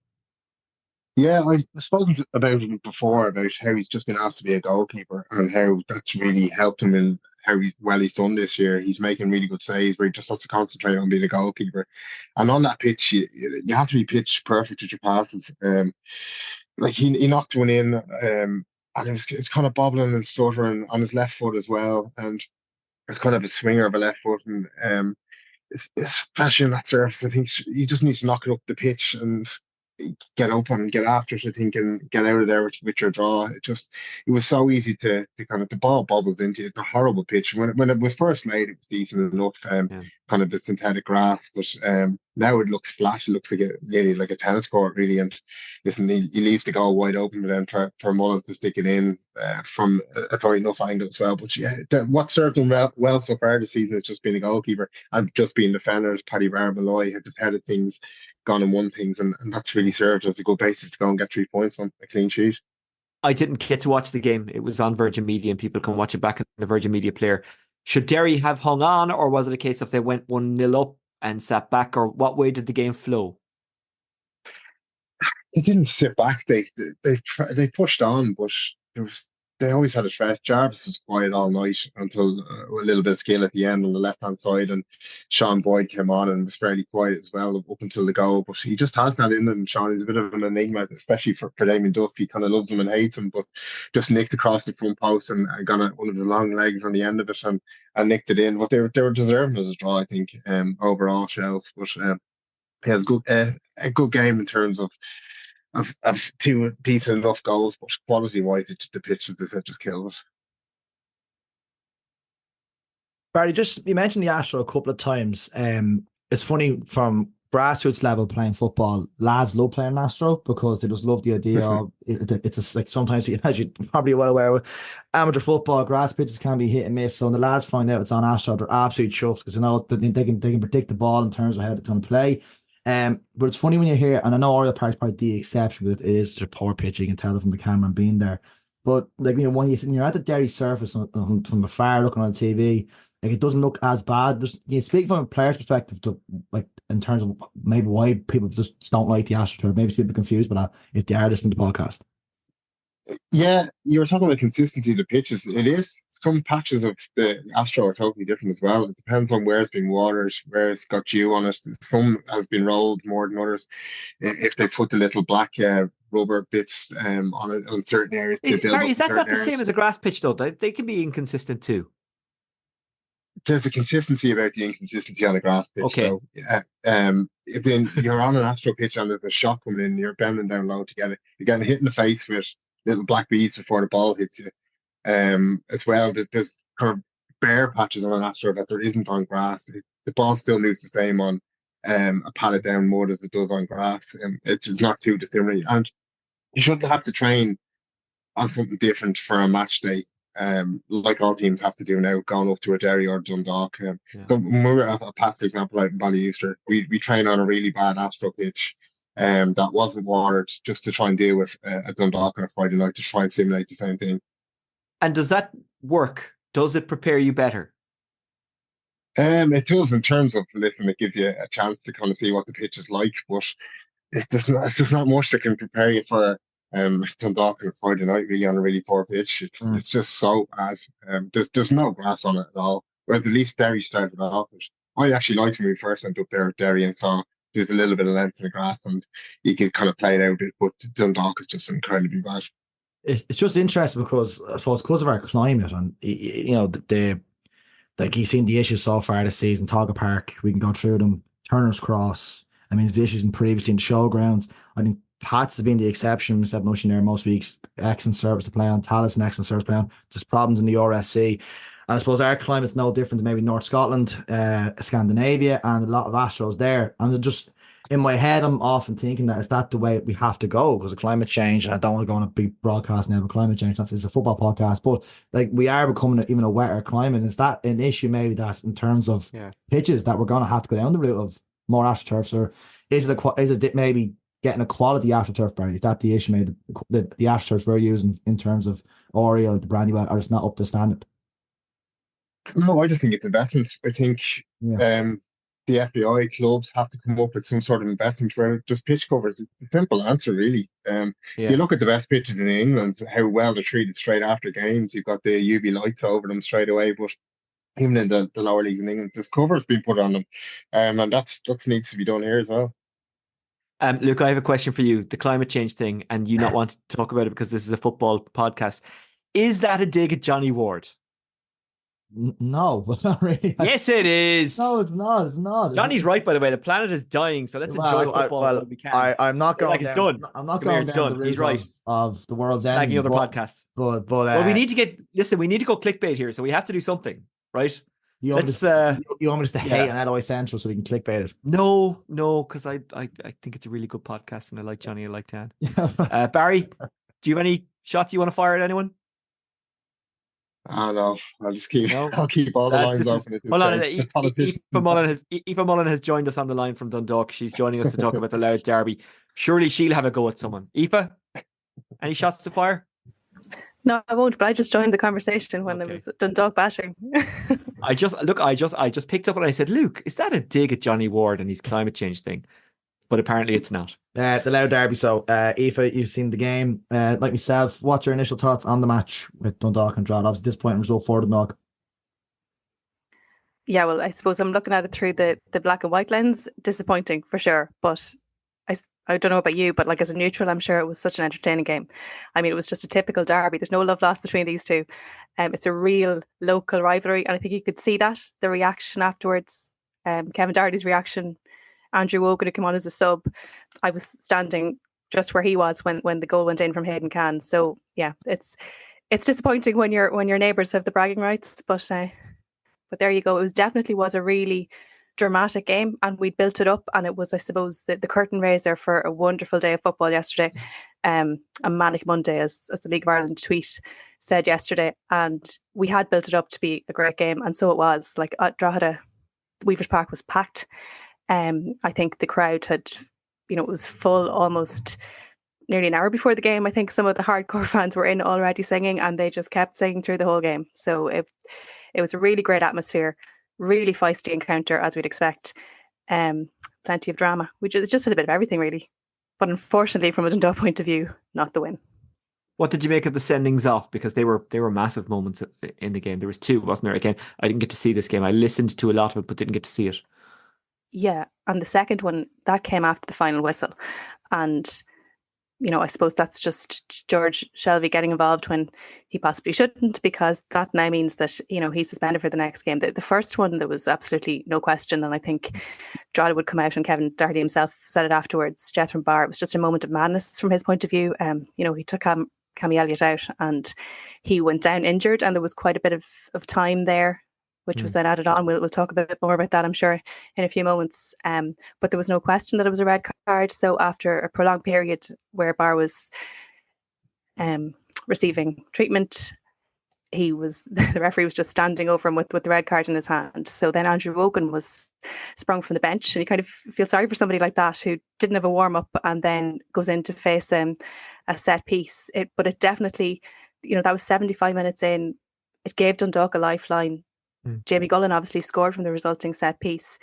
Yeah, I've spoken about him before about how he's just been asked to be a goalkeeper and how that's really helped him in how he's done this year. He's making really good saves where he just has to concentrate on being a goalkeeper. And on that pitch, you have to be pitch perfect with your passes. Like he knocked one in, and it's kind of bobbling and stuttering on his left foot as well, and it's kind of a swinger of a left foot, and especially on that surface, I think he just needs to knock it up the pitch and get up and get after it, I think, and get out of there with your draw. It was so easy to kind of, the ball bobbles into it. It's a horrible pitch. When it was first made, it was decent enough, kind of the synthetic grass, but now it looks flat. It looks like nearly like a tennis court, really. And listen, he leaves the goal wide open, but then for Mullen to stick it in from a very enough angle as well. But yeah, what served him well so far this season has just been a goalkeeper and just being defenders. Paddy Bar-Malloy had just headed things, gone and won things, and that's really served as a good basis to go and get 3 points from a clean sheet. I didn't get to watch the game. It was on Virgin Media and people can watch it back in the Virgin Media player. Should Derry have hung on, or was it a case of they went 1-0 up and sat back, or what way did the game flow? They didn't sit back. They pushed on, but they always had a threat. Jarvis was quiet all night until a little bit of skill at the end on the left hand side, and Sean Boyd came on and was fairly quiet as well up until the goal. But he just has that in him. Sean is a bit of an enigma, especially for Damien Duff. He kind of loves him and hates him, but just nicked across the front post and got one of the long legs on the end of it and nicked it in. But they were deserving of the draw, I think, overall, Shells. But he has a good game in terms of two decent enough goals, but quality wise, the pitch, as I said, just killed it. Barry, you mentioned the Astro a couple of times. It's funny, from grassroots level playing football, lads love playing Astro because they just love the idea of it's like sometimes, as you're probably well aware, with amateur football, grass pitches can be hit and miss. So when the lads find out it's on Astro, they're absolutely chuffed because they know that they can predict the ball in terms of how it's going to play. But it's funny when you hear, and I know Oriel Park's probably the exception because it is just poor pitch. You can tell it from the camera and being there. But like when you're at the Derry surface from afar looking on the TV, like it doesn't look as bad. Just you speak from a player's perspective to like in terms of maybe why people just don't like the AstroTurf. Maybe people are confused by that if they are listening to the podcast. Yeah, you were talking about consistency of the pitches. It is, some patches of the Astro are totally different as well. It depends on where it's been watered, where it's got dew on it. Some has been rolled more than others. If they put the little black rubber bits on it on certain areas, Barry, is that not the same as a grass pitch though? They can be inconsistent too. There's a consistency about the inconsistency on a grass pitch. Okay. So, if then you're on an Astro pitch and there's a shot coming in, you're bending down low to get it. You're getting hit in the face with little black beads before the ball hits you. As well, there's kind of bare patches on an Astro that there isn't on grass. The ball still moves the same on a padded down mud as it does on grass. It's not too dissimilar. And you shouldn't have to train on something different for a match day. Like all teams have to do now, going up to a Derry or Dundalk. So when we were at a Pat, for example, out in Ballyuster, we train on a really bad Astro pitch that wasn't watered just to try and deal with a Dundalk on a Friday night to try and simulate the same thing. And does that work? Does it prepare you better? It does in terms of, listen, it gives you a chance to kind of see what the pitch is like, but there's not much that can prepare you for Dundalk on a Friday night, really, on a really poor pitch. It's just so bad. There's no grass on it at all. Whereas at least Derry started off it. I actually liked when we first went up there at Derry and saw there's a little bit of length in the grass and you can kind of play it out. But Dundalk is just incredibly bad. It's just interesting because I suppose because of our climate and you know like you've seen the issues so far this season. Togga Park, we can go through them. Turner's Cross. I mean, the issues in previously in the showgrounds. I think Pats has been the exception. Except Mushin there most weeks. Excellent service to play on. Talis an excellent service to play on. There's problems in the RSC. And I suppose our climate's no different than maybe North Scotland, Scandinavia, and a lot of Astros there. And just in my head, I'm often thinking that is that the way we have to go because of climate change. And I don't want to go on a big broadcast now about climate change. It's a football podcast, but like we are becoming even a wetter climate. Is that an issue maybe that in terms of pitches that we're going to have to go down the route of more AstroTurfs, or is it maybe getting a quality AstroTurf, Barry? Is that the issue? Maybe the AstroTurfs we're using in terms of Oriel, the Brandywell, are just not up to standard? No, I just think it's investments. I think the FBI clubs have to come up with some sort of investment where just pitch covers. It's a simple answer, really. You look at the best pitches in England, how well they're treated straight after games. You've got the UV lights over them straight away, but even in the lower leagues in England, there's covers being put on them, and that needs to be done here as well. Luke, I have a question for you. The climate change thing, and you not want to talk about it because this is a football podcast. Is that a dig at Johnny Ward? No, but not really. Yes, it is. No, it's not. It's not. Johnny's right, by the way. The planet is dying, so let's enjoy football while we can. I'm not going. Like it's done. I'm not going down the route. He's right. Of the world's end. Like other podcasts. But well, we need to get. Listen, we need to go clickbait here, so we have to do something, right? You want me to hate on LOI Central so we can clickbait it? No, because I think it's a really good podcast, and I like Johnny. I like Dan. Barry, do you have any shots you want to fire at anyone? No, I'll just keep. No? I'll keep all the lines open. Hold on, Aoife Mullen has joined us on the line from Dundalk. She's joining us to talk about the Louth derby. Surely she'll have a go at someone. Aoife, any shots to fire? No, I won't. But I just joined the conversation when it was Dundalk bashing. I just picked up and I said, Luke, is that a dig at Johnny Ward and his climate change thing? But apparently it's not. The Louth derby. So, Aoife, you've seen the game. Like myself, what's your initial thoughts on the match with Dundalk and Drogheda? Obviously, disappointing result for Dundalk. Yeah, well, I suppose I'm looking at it through the black and white lens. Disappointing for sure. But I don't know about you, but like as a neutral, I'm sure it was such an entertaining game. I mean, it was just a typical derby. There's no love lost between these two. It's a real local rivalry. And I think you could see that, the reaction afterwards. Kevin Doherty's reaction. Andrew Wogan, who came on as a sub, I was standing just where he was when the goal went in from Hayden Cann. So yeah, it's disappointing when your neighbours have the bragging rights, but there you go. It definitely was a really dramatic game, and we built it up, and it was, I suppose, the curtain raiser for a wonderful day of football yesterday. A manic Monday, as the League of Ireland tweet said yesterday, and we had built it up to be a great game, and so it was. Like at Drogheda, Weavers Park was packed. I think the crowd had, it was full almost nearly an hour before the game. I think some of the hardcore fans were in already singing, and they just kept singing through the whole game. So it was a really great atmosphere, really feisty encounter as we'd expect. Plenty of drama. We just had a bit of everything really, but unfortunately, from a Dundalk point of view, not the win. What did you make of the sendings off? Because they were massive moments in the game. There was two, wasn't there? Again, I didn't get to see this game. I listened to a lot of it, but didn't get to see it. Yeah, and the second one, that came after the final whistle. And, I suppose that's just George Shelby getting involved when he possibly shouldn't, because that now means that, he's suspended for the next game. The first one, there was absolutely no question, and I think Drogheda would come out, and Kevin Doherty himself said it afterwards, Jethro Barr, it was just a moment of madness from his point of view. He took Cammy Elliott out, and he went down injured, and there was quite a bit of time there, which was then added on. We'll talk a bit more about that, I'm sure, in a few moments. But there was no question that it was a red card. So after a prolonged period where Barr was receiving treatment, the referee was just standing over him with the red card in his hand. So then Andrew Wogan was sprung from the bench, and you kind of feel sorry for somebody like that who didn't have a warm-up and then goes in to face a set piece. But it definitely, that was 75 minutes in. It gave Dundalk a lifeline. Jamie Gullen obviously scored from the resulting set piece.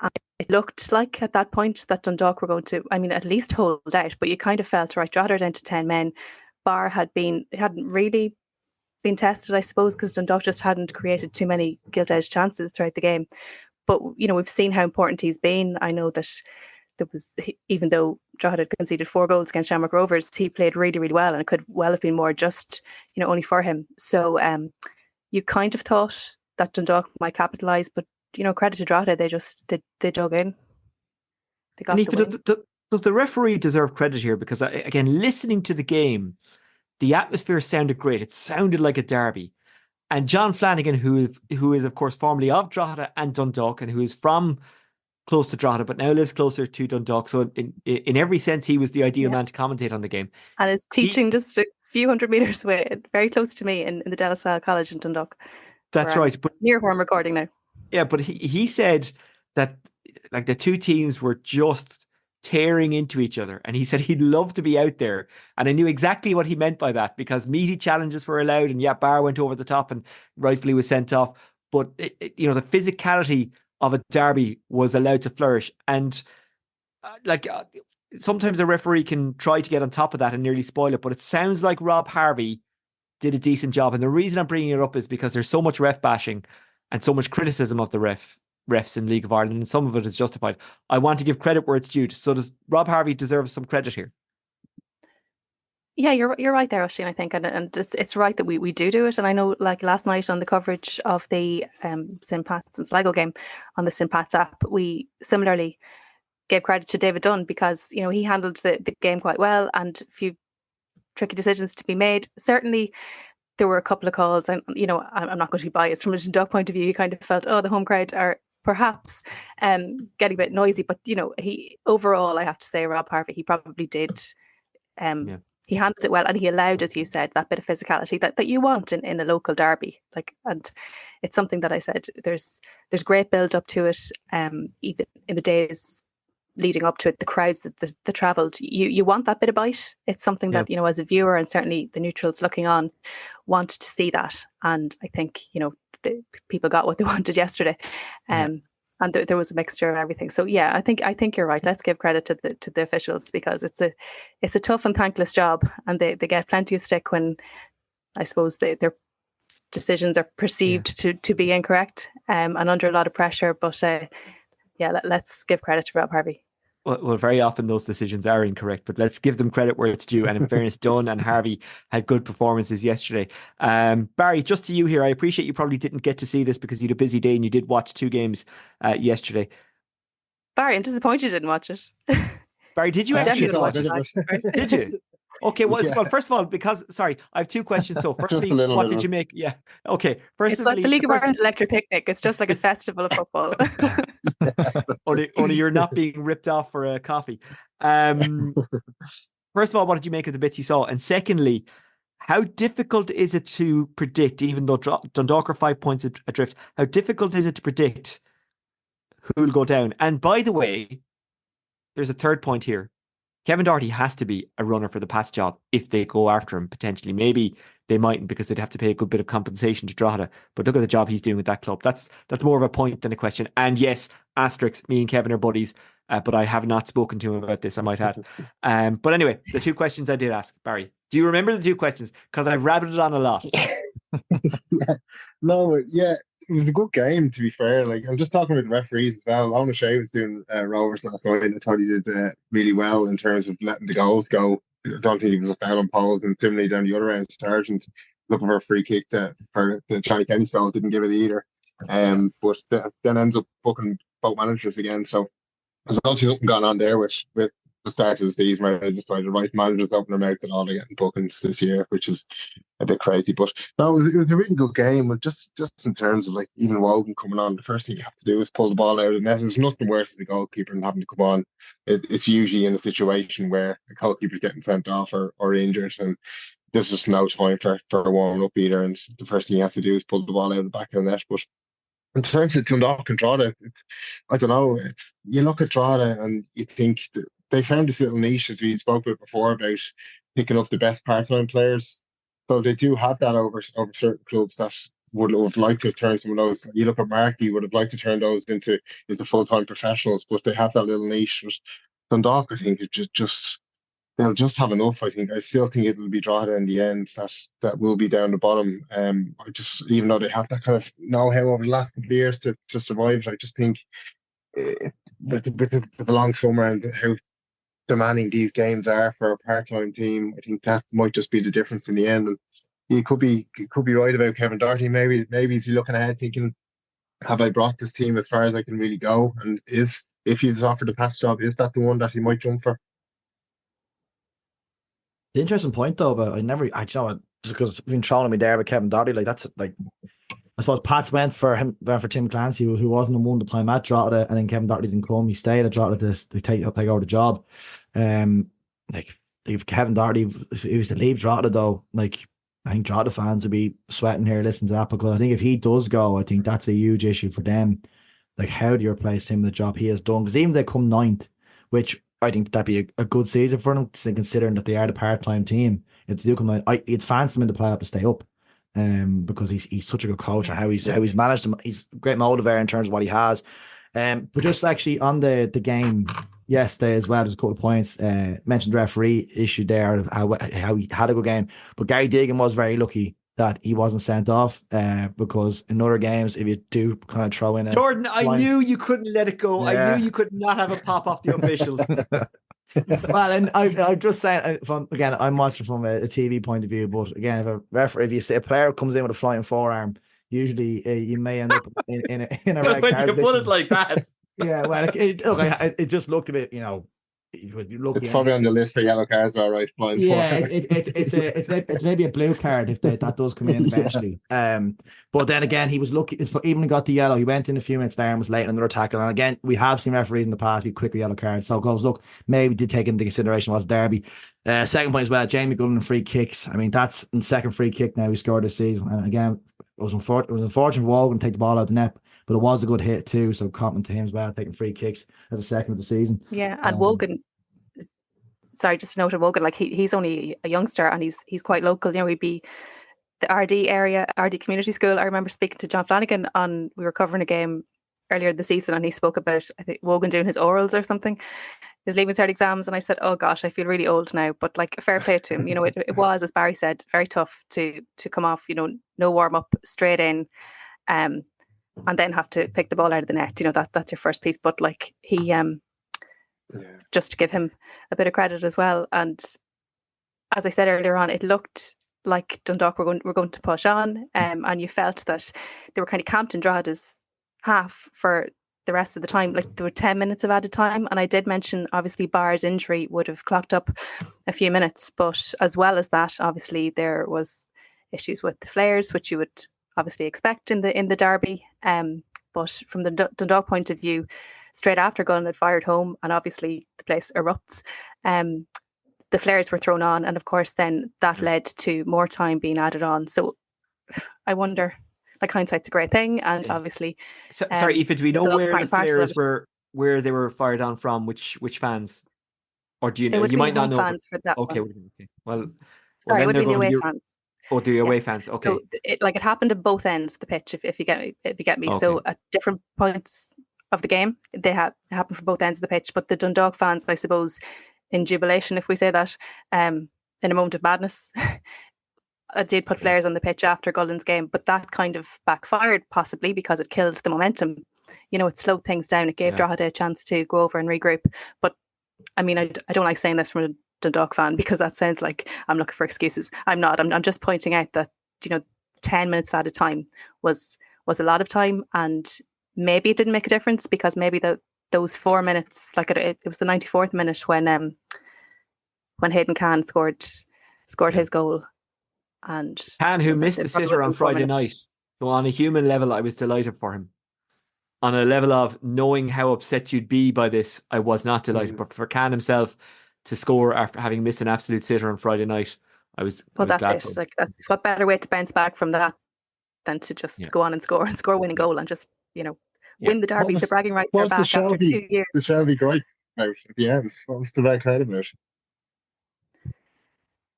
And it looked like at that point that Dundalk were going to, at least hold out, but you kind of felt, right, Drogheda down to 10 men. Barr hadn't really been tested, I suppose, because Dundalk just hadn't created too many gilt-edged chances throughout the game. But, we've seen how important he's been. I know that even though Drogheda had conceded 4 goals against Shamrock Rovers, he played really, really well, and it could well have been more just, only for him. So you kind of thought that Dundalk might capitalise, but credit to Drogheda, they dug in. They got the win. Does the referee deserve credit here? Because again, listening to the game, the atmosphere sounded great. It sounded like a derby. And John Flanagan, who is of course formerly of Drogheda and Dundalk, and who is from close to Drogheda, but now lives closer to Dundalk. So in every sense, he was the ideal man to commentate on the game. And is teaching just a few hundred metres away, very close to me in the De La Salle College in Dundalk. That's right. But near where I'm recording now. Yeah, but he said that like the two teams were just tearing into each other, and he said he'd love to be out there. And I knew exactly what he meant by that, because meaty challenges were allowed, and Barr went over the top and rightfully was sent off. But the physicality of a derby was allowed to flourish, and sometimes a referee can try to get on top of that and nearly spoil it. But it sounds like Rob Harvey did a decent job, and the reason I'm bringing it up is because there's so much ref bashing and so much criticism of the refs in League of Ireland, and some of it is justified. I want to give credit where it's due. So does Rob Harvey deserve some credit here? Yeah, you're right there, Oisín, I think, and it's right that we do it. And I know, like last night on the coverage of the St. Pat's and Sligo game on the St. Pat's app, we similarly gave credit to David Dunn, because he handled the game quite well, and a few tricky decisions to be made. Certainly there were a couple of calls, and I'm not going to be biased from a Dundalk point of view. You kind of felt, the home crowd are perhaps getting a bit noisy, but he overall, I have to say, Rob Harvey, he probably did he handled it well, and he allowed, as you said, that bit of physicality that you want in a local derby. And it's something that I said, there's great build up to it, even in the days leading up to it, the crowds that travelled, you want that bit of bite. It's something that as a viewer, and certainly the neutrals looking on, want to see that. And I think the people got what they wanted yesterday, and there was a mixture of everything. So I think you're right. Let's give credit to the officials, because it's a tough and thankless job, and they get plenty of stick when, I suppose, their decisions are perceived to be incorrect, and under a lot of pressure. But let's give credit to Rob Harvey. Well, very often those decisions are incorrect, but let's give them credit where it's due. And in fairness, Dunn and Harvey had good performances yesterday. Barry, just to you here, I appreciate you probably didn't get to see this because you had a busy day and you did watch 2 games yesterday. Barry, I'm disappointed you didn't watch it. Barry, did you actually watch it? Did you? Okay, well, first of all, I have 2 questions. So, firstly, what did you make? Yeah, okay. It's like the League of Ireland Electric Picnic. It's just like a festival of football. only you're not being ripped off for a coffee. First of all, what did you make of the bits you saw? And secondly, how difficult is it to predict, even though Dundalk are 5 points adrift, how difficult is it to predict who will go down? And by the way, there's a third point here. Kevin Doherty has to be a runner for the Pats job if they go after him, potentially. Maybe they mightn't, because they'd have to pay a good bit of compensation to Drogheda. But look at the job he's doing with that club. That's more of a point than a question. And yes, asterisk, me and Kevin are buddies, but I have not spoken to him about this, I might add. But anyway, the 2 questions I did ask, Barry. Do you remember the 2 questions? Because I've rabbited on a lot. It was a good game, to be fair. I'm just talking with the referees as well. Owen O'Shea was doing Rovers last night, and I thought he did really well in terms of letting the goals go. I don't think he was a foul on Pauls, and similarly down the other end, Sargent looking for a free kick for the Johnny Kenny spell, didn't give it either. But then ends up booking both managers again. So there's obviously something going on there with the start of the season, where they decided the right managers open their mouth and all, they're getting bookings this year, which is a bit crazy. But no, it was a really good game. But just in terms of even Wogan coming on, the first thing you have to do is pull the ball out of the net. There's nothing worse than the goalkeeper and having to come on. It's usually in a situation where the goalkeeper's getting sent off or injured, and there's just no time for warming up either. And the first thing you have to do is pull the ball out of the back of the net. But in terms of Dundalk and Drogheda, I don't know. You look at Drogheda and you think that they found this little niche, as we spoke about before, about picking up the best part-time players. So they do have that over certain clubs that would have liked to have turned some of those. You look at Markey, would have liked to turn those into full-time professionals, but they have that little niche. But Dundalk, I think, they'll just have enough. I think. I still think it will be Drogheda in the end that will be down the bottom. Even though they have that kind of know-how over the last couple of years to survive, I just think with the long summer and how demanding these games are for a part-time team, I think that might just be the difference in the end. And you could be right about Kevin Doherty. Maybe he's looking ahead thinking, have I brought this team as far as I can really go? And if he's offered the Pats job, is that the one that he might jump for? The interesting point though, but you know, just because you've been throwing me there with Kevin Doherty, like that's like, I suppose Pats went for Tim Clancy, who wasn't the one the time at Drogheda, and then Kevin Doherty didn't come. He stayed at Drogheda to take over the job. Like if Kevin Doherty, if he was to leave Drogheda though, like I think Drogheda fans would be sweating here listening to that, because I think if he does go, I think that's a huge issue for them. Like, how do you replace him in the job he has done? Because even if they come ninth, which I think that'd be a good season for them, considering that they are the part-time team. If they do come ninth, I'd fancy them in the playoff to stay up. Because he's such a good coach, and how he's managed them. He's a great motivator in terms of what he has. But just actually on the game yesterday as well, there's a couple of points. Mentioned the referee issue there, how he had a good game, but Gary Deegan was very lucky that he wasn't sent off, because in other games, if you do kind of throw in a Jordan, I knew you couldn't let it go. Yeah. I knew you could not have a pop off the officials. Well, and I'm just saying, again, I'm watching from a TV point of view, but again, if you say a player comes in with a flying forearm, usually you may end up in a red When card you put position. it like that. Yeah, well, it just looked a bit, you know. It's probably on the list for yellow cards, all right. Yeah, it's maybe a blue card if that does come in eventually. But then again, he was lucky. Even got the yellow. He went in a few minutes there and was late on another tackle. And again, we have seen referees in the past be quick with yellow cards. So goes, look, maybe did take into consideration was Derby. Second point as well, Jamie Goodwin free kicks. I mean, that's the second free kick now he scored this season. And again, it was unfortunate for Wogan to take the ball out of the net, but it was a good hit too. So compliment to him as well, taking free kicks as a second of the season. Yeah, and Wogan. Sorry, just to note on Wogan, like he's only a youngster and he's quite local. You know, he'd be the RD Community School. I remember speaking to John Flanagan we were covering a game earlier this season, and he spoke about, I think, Wogan doing his orals or something, his leaving cert exams, and I said, oh gosh, I feel really old now, but like, fair play to him. You know, it was, as Barry said, very tough to come off, you know, no warm up, straight in, and then have to pick the ball out of the net. You know, that's your first piece, but like he just to give him a bit of credit as well. And as I said earlier on, it looked like Dundalk were going to push on, and you felt that they were kind of camped in Drogheda's half for the rest of the time. Like, there were 10 minutes of added time, and I did mention obviously Barr's injury would have clocked up a few minutes, but as well as that, obviously there was issues with the flares, which you would obviously expect in the derby. But from the Dundalk point of view, straight after Gunn had fired home, and obviously the place erupts, the flares were thrown on, and of course then that led to more time being added on. So I wonder, like, hindsight's a great thing, and obviously sorry, Aoife, do we know where the flares where they were fired on from? Which fans? Or do you know? You might not know. Fans for that. Okay. Well, sorry, it would be the away fans. Oh, the away fans. Okay. So it happened at both ends of the pitch, if you get me. Okay. So at different points of the game, it happened from both ends of the pitch. But the Dundalk fans, I suppose, in jubilation, if we say that, in a moment of madness, did put flares on the pitch after Gullen's game. But that kind of backfired, possibly because it killed the momentum. You know, it slowed things down. It gave Drogheda a chance to go over and regroup. But I mean, I don't like saying this from a Dundalk fan, because that sounds like I'm looking for excuses. I'm not. I'm just pointing out that, you know, 10 minutes at a time was a lot of time, and maybe it didn't make a difference because maybe those 4 minutes, like it was the 94th minute when Hayden Khan scored his goal, and Khan, who missed the sitter on Friday night. So on a human level, I was delighted for him. On a level of knowing how upset you'd be by this, I was not delighted. But for Khan himself to score after having missed an absolute sitter on Friday night, I was that's glad it. Like, that's what better way to bounce back from that than to just go on and score a winning goal and just, you know, win the derby. The bragging rights are back after 2 years. The Shelby gripe about at the end. What was the red card about?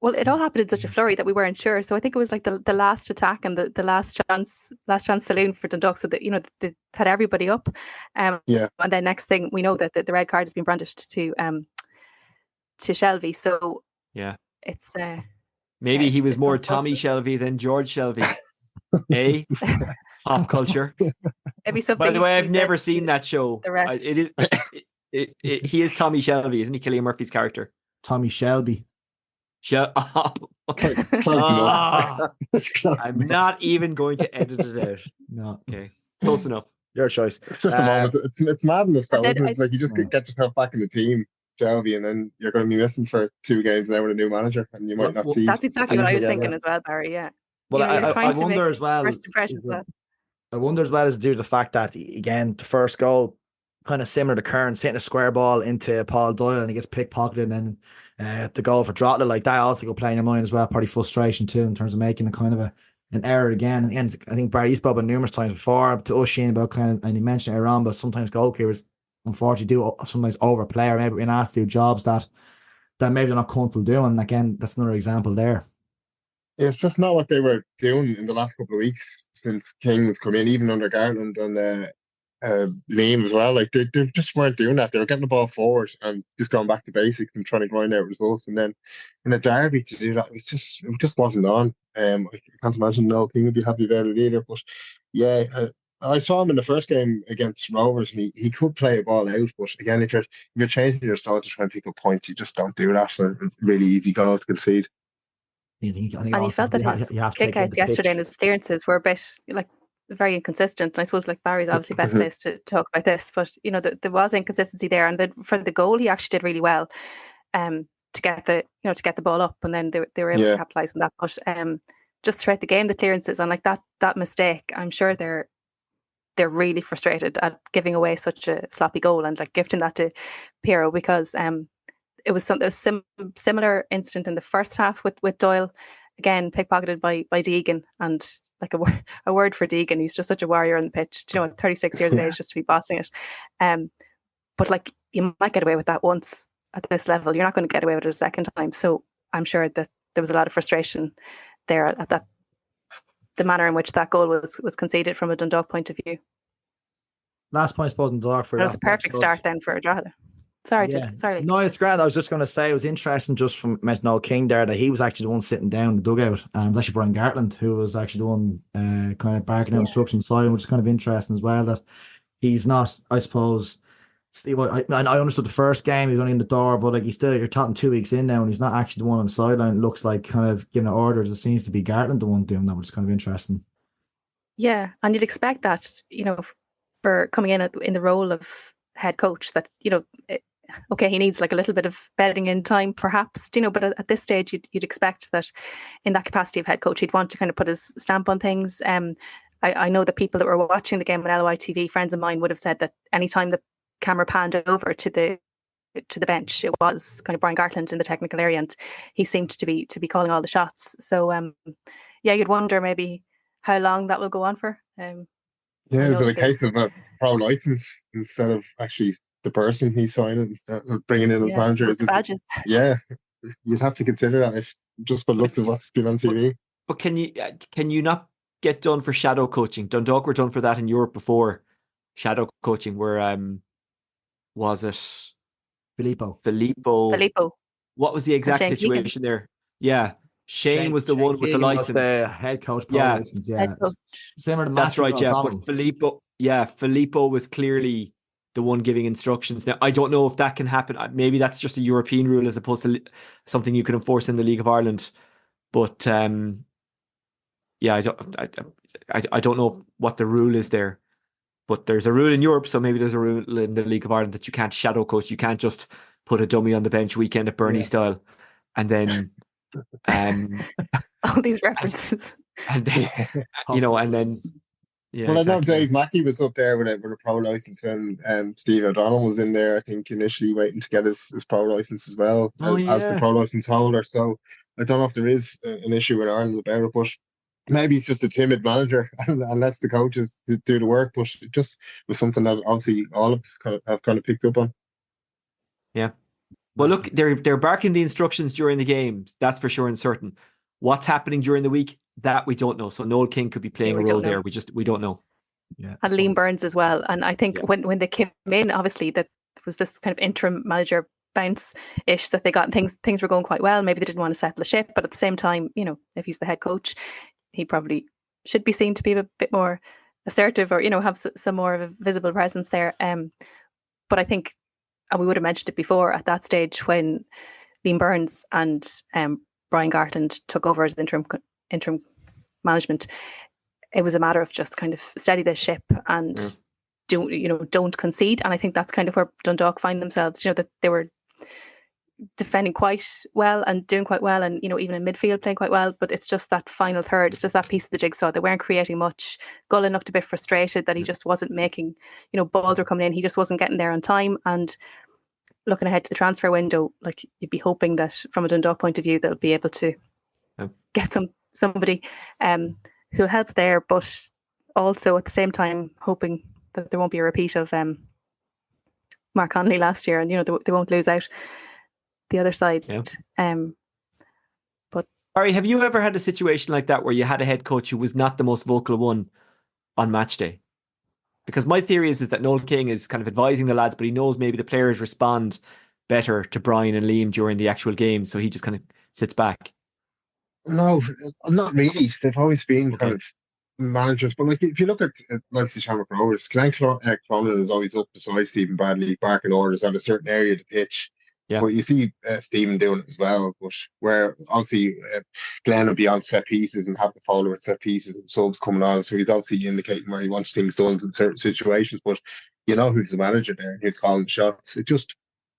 Well, it all happened in such a flurry that we weren't sure. So I think it was like the last attack and the last chance saloon for Dundalk, so that, you know, they had everybody up. And then next thing we know that the red card has been brandished to Shelby. So it's maybe he was more Tommy Shelby than George Shelby. Eh? Pop culture. Maybe something. By the way, I've he never said seen to that show. the rest. It is. He is Tommy Shelby, isn't he? Cillian Murphy's character. Tommy Shelby. Okay. Close enough. Close I'm enough. not even going to edit it out. No. Okay, close enough. Your choice. It's just a moment. It's madness though, And then isn't it? Like you just get yourself back in the team, Shelby, and then you're going to be missing for 2 games now with a new manager, and you might not see. That's exactly see what I him was again, thinking yeah. as well, Barry. Yeah. Well, You know, you're I trying to wonder make as well. first impressions. I wonder as well as due to the fact that, again, the first goal, kind of similar to Kearns, hitting a square ball into Paul Doyle and he gets pickpocketed, and then the goal for Drogheda, like that also go play in your mind as well. Probably frustration too in terms of making a kind of an error again. And I think Barry's spoken numerous times before to us, Shane, about kind of, and he mentioned it earlier on, but sometimes goalkeepers unfortunately do sometimes overplay, or maybe being asked to do jobs that maybe they're not comfortable doing. And again, that's another example there. It's just not what they were doing in the last couple of weeks since King has come in, even under Garland and Liam as well. Like they just weren't doing that. They were getting the ball forward and just going back to basics and trying to grind out results. And then in a derby to do that, it just wasn't on. I can't imagine no King would be happy about it either. But yeah, I saw him in the first game against Rovers, and he could play a ball out. But again, if you're changing your style to try and pick up points, you just don't do that. So it's really easy goal to concede. I think And you felt that his kickouts yesterday and his clearances were a bit like very inconsistent. And I suppose like Barry's obviously best placed to talk about this, but you know there was inconsistency there. And then for the goal, he actually did really well to get the ball up, and then they were able to capitalise on that. But just throughout the game, the clearances and like that mistake, I'm sure they're really frustrated at giving away such a sloppy goal and like gifting that to Piero, because it was similar incident in the first half with Doyle, again pickpocketed by Deegan, and like a word for Deegan, he's just such a warrior on the pitch. You know, at 36 years of age, just to be bossing it. But like you might get away with that once at this level, you're not going to get away with it a second time. So I'm sure that there was a lot of frustration there at that, the manner in which that goal was conceded from a Dundalk point of view. Last point, I suppose, in Dundalk for it was a perfect start then for Drogheda. Sorry. No, it's grand. I was just going to say it was interesting just from mentioning old King there that he was actually the one sitting down in the dugout, and it was actually Brian Gartland who was actually the one kind of barking out instructions side, which is kind of interesting as well, that he's not, I suppose, Steve, I understood the first game, he was only in the door, but like you're talking 2 weeks in now and he's not actually the one on the sideline. It looks like kind of giving orders. It seems to be Gartland the one doing that, which is kind of interesting. Yeah, and you'd expect that, you know, for coming in the role of head coach, that, you know, okay, he needs like a little bit of bedding in time perhaps, you know, but at this stage you'd expect that in that capacity of head coach he'd want to kind of put his stamp on things. I know that people that were watching the game on LOI TV, friends of mine, would have said that anytime the camera panned over to the bench, it was kind of Brian Gartland in the technical area, and he seemed to be calling all the shots. So yeah, you'd wonder maybe how long that will go on for. Is it a case of a pro license instead of actually the person he's signing, bringing in as manager? Badges. Yeah, you'd have to consider that if just by looks of what's been on TV. But can you not get done for shadow coaching? Dundalk were done for that in Europe before. Shadow coaching, where was it Filippo? What was the exact situation there? Yeah, Shane was the one with the license. The head coach, license, Head coach. Similar to that's right, yeah. Donald. But Filippo was clearly the one giving instructions. Now, I don't know if that can happen. Maybe that's just a European rule as opposed to something you could enforce in the League of Ireland. But yeah, I don't know what the rule is there. But there's a rule in Europe, so maybe there's a rule in the League of Ireland that you can't shadow coach. You can't just put a dummy on the bench weekend at Bernie style, and then all these references, and then and then. Yeah, well, I know Dave Mackey was up there with a pro license when Steve O'Donnell was in there, I think, initially waiting to get his pro license as well, as the pro license holder. So I don't know if there is an issue in Ireland about it, but maybe it's just a timid manager and lets the coaches do the work. But it just was something that obviously all of us have kind of picked up on. Yeah. Well, look, they're barking the instructions during the games. That's for sure and certain. What's happening during the week, that we don't know. So Noel King could be playing a role there. We don't know. Yeah. And Liam Burns as well. And I think when they came in, obviously that was this kind of interim manager bounce-ish that they got, and things were going quite well. Maybe they didn't want to settle the ship, but at the same time, you know, if he's the head coach, he probably should be seen to be a bit more assertive or, have some more of a visible presence there. But I think, and we would have mentioned it before, at that stage when Liam Burns and Brian Gartland took over as interim management, it was a matter of just kind of steady the ship and don't concede. And I think that's kind of where Dundalk find themselves, that they were defending quite well and doing quite well, and even in midfield playing quite well, but it's just that final third, it's just that piece of the jigsaw. They weren't creating much. Cullen looked a bit frustrated that he just wasn't making, balls were coming in, he just wasn't getting there on time. And looking ahead to the transfer window, like, you'd be hoping that from a Dundalk point of view they'll be able to get somebody who'll help there, but also at the same time hoping that there won't be a repeat of Mark Connolly last year, and they won't lose out the other side. But Barry, have you ever had a situation like that where you had a head coach who was not the most vocal one on match day? Because my theory is that Noel King is kind of advising the lads, but he knows maybe the players respond better to Brian and Liam during the actual game, so he just kind of sits back. No, not really. They've always been kind of managers, but like if you look at like the Shamrock Rovers, Glenn Cronin is always up beside Stephen Bradley, barking orders at a certain area of the pitch. Yeah. But you see Stephen doing it as well, but where obviously Glenn will be on set pieces and have the follower at set pieces and subs coming on, so he's obviously indicating where he wants things done in certain situations. But who's the manager there and who's calling the shots.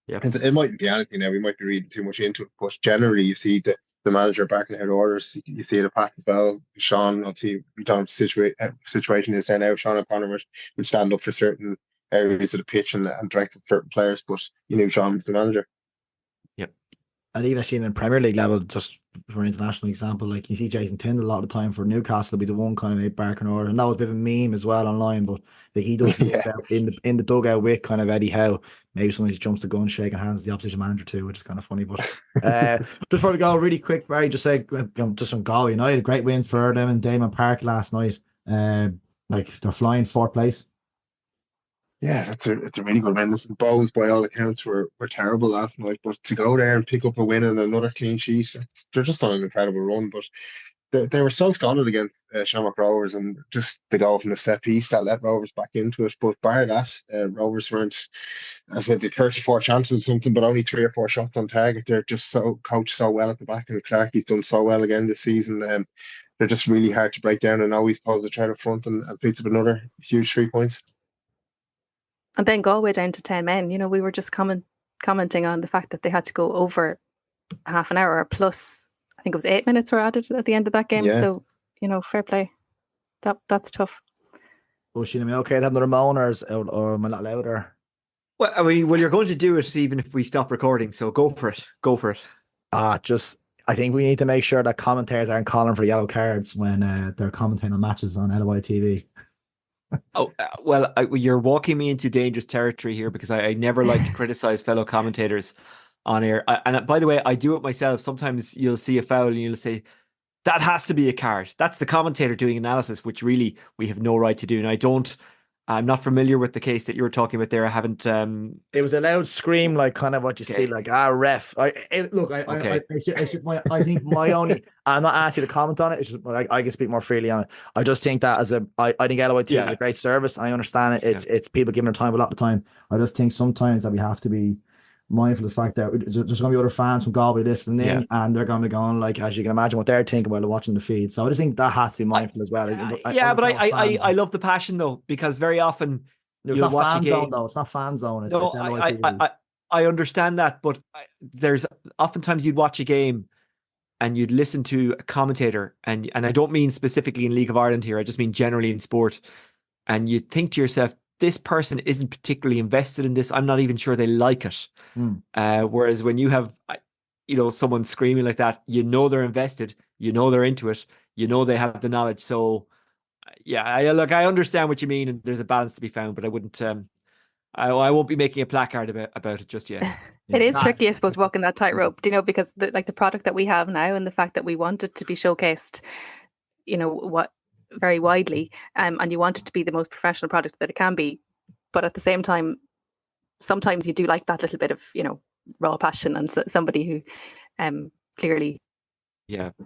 It mightn't be anything now, we might be reading too much into it, but generally you see the manager backing out orders. You see the pack as well. Sean, obviously, John's situation is there now. Sean O'Connor would stand up for certain areas of the pitch and direct at certain players, but Sean was the manager. Yep. And even seen in Premier League level, just for an international example, like you see Jason Tyndall a lot of the time for Newcastle will be the one kind of made barking order, and that was a bit of a meme as well online, but he does in the dugout with kind of Eddie Howe. Maybe sometimes he jumps the gun shaking hands with the opposition manager too, which is kind of funny. But just before we go, really quick, Barry, just say just from Galway United, a great win for them in Damon Park last night. Like they're flying fourth place. Yeah, it's a really good win. Listen, Bows by all accounts were terrible last night, but to go there and pick up a win and another clean sheet, they're just on an incredible run. But they were so solid against Shamrock Rovers, and just the goal from the set piece that let Rovers back into it. But bar that, Rovers weren't, as with the 34 chances or something, but only 3 or 4 shots on target. They're just so coached so well at the back, and Clarkie's done so well again this season. They're just really hard to break down and always pose the threat up front and picked up another huge 3 points. And then Galway down to 10 men. We were just commenting on the fact that they had to go over half an hour plus, I think it was 8 minutes were added at the end of that game. Yeah. So, fair play. That's tough. Well, Sheena, am I okay to have another moan, or am I not louder? Well, I mean, you're going to do it even if we stop recording, so go for it. Go for it. I think we need to make sure that commentators aren't calling for yellow cards when they're commentating on matches on LOI TV. You're walking me into dangerous territory here, because I never like to criticize fellow commentators on air. And by the way, I do it myself. Sometimes you'll see a foul and you'll say, that has to be a card. That's the commentator doing analysis, which really we have no right to do. And I'm not familiar with the case that you were talking about there. I haven't. It was a loud scream, like kind of what you see, like ref. I think my only. I'm not asking you to comment on it. It's just I can speak more freely on it. I just think that I think LOI is a great service. I understand it. It's people giving their time a lot of time. I just think sometimes that we have to be mindful of the fact that there's going to be other fans from Galway listening in, and they're going to be going, like, as you can imagine, what they're thinking while they're watching the feed. So I just think that has to be mindful as well. I love the passion though, because very often it's not fan zone though. It's not fan zone. I understand that, but there's oftentimes you'd watch a game and you'd listen to a commentator, and I don't mean specifically in League of Ireland here, I just mean generally in sport, and you'd think to yourself, this person isn't particularly invested in this. I'm not even sure they like it. Whereas when you have, someone screaming like that, they're invested, they're into it, they have the knowledge. So, I understand what you mean, and there's a balance to be found. But I wouldn't. I won't be making a placard about it just yet. It is tricky, I suppose, walking that tightrope. Because the product that we have now, and the fact that we want it to be showcased, very widely, and you want it to be the most professional product that it can be, but at the same time sometimes you do like that little bit of raw passion, and somebody who clearly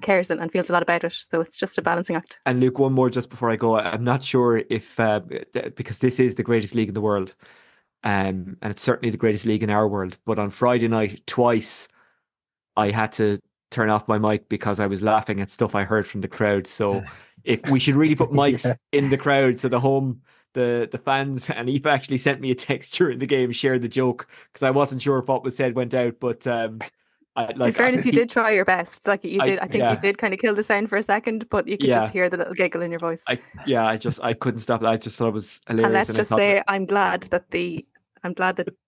cares and feels a lot about it. So it's just a balancing act. And Luke, one more just before I go. I'm not sure if because this is the greatest league in the world, and it's certainly the greatest league in our world. But on Friday night, twice I had to turn off my mic because I was laughing at stuff I heard from the crowd. So if we should really put mics in the crowd, so the fans, and Aoife actually sent me a text during the game, shared the joke because I wasn't sure if what was said went out, but in fairness, you did try your best. Like you did, I think you did kind of kill the sound for a second, but you could just hear the little giggle in your voice. I couldn't stop it. I just thought it was hilarious. And let's just say, I'm glad that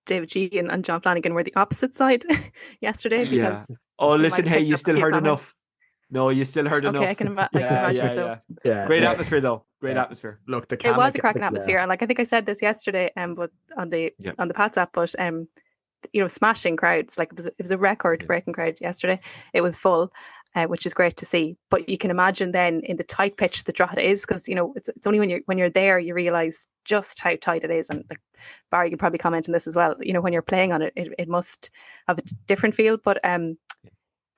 David G and John Flanagan were the opposite side yesterday. Because oh, listen, hey, you still heard enough. No, you still heard enough. Okay, I can imagine so. Yeah. Great atmosphere, though. Great atmosphere. Look, it was a cracking atmosphere, and like I think I said this yesterday, but on the Pats app, but smashing crowds. Like it was a record-breaking crowd yesterday. It was full, which is great to see. But you can imagine then in the tight pitch that Drogheda is, because it's only when you're there you realise just how tight it is. And like Barry can probably comment on this as well. When you're playing on it, it must have a different feel. But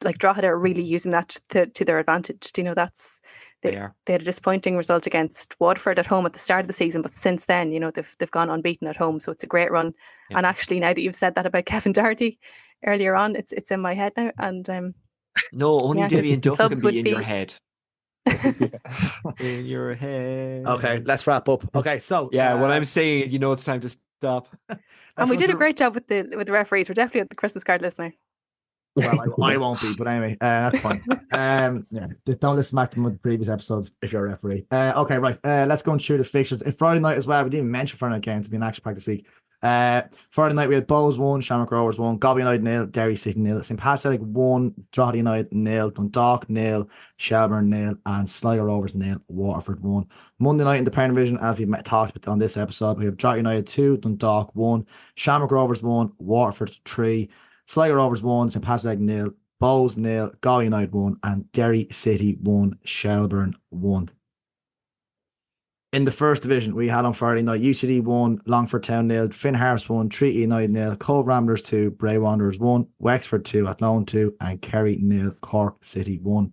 like Drogheda are really using that to their advantage. They had a disappointing result against Waterford at home at the start of the season, but since then, they've gone unbeaten at home, so it's a great run. Yeah. And actually, now that you've said that about Kevin Doherty earlier on, it's in my head now. And no, only Damien Duff can be in your head. In your head. Okay, let's wrap up. Okay, so what I'm saying is, it's time to stop. And we did a great job with the referees. We're definitely at the Christmas card list now. Well, I won't be, but anyway, that's fine. Don't listen back to the previous episodes if you're a referee. Okay, right. Let's go through the fixtures. Friday night as well. We didn't even mention Friday night games to be an action pack this week. Friday night we had Bows 1, Shamrock Rovers 1, Galway United 0, Derry City 0, St. Patrick 1, Drogheda United 0, Dundalk 0, Shelbourne 0, and Sligo Rovers 0, Waterford 1. Monday night in the Premier Division, as we've talked about on this episode, we have Drogheda United 2, Dundalk 1, Shamrock Rovers 1, Waterford 3, Sligo Rovers 1, St. Patrick 0, Bows 0, Galway United 1, and Derry City 1, Shelbourne 1. In the First Division, we had on Friday night UCD 1, Longford Town 0, Finn Harps 1, Treaty United 0, Cove Ramblers 2, Bray Wanderers 1, Wexford 2, Athlone 2, and Kerry 0, Cork City 1.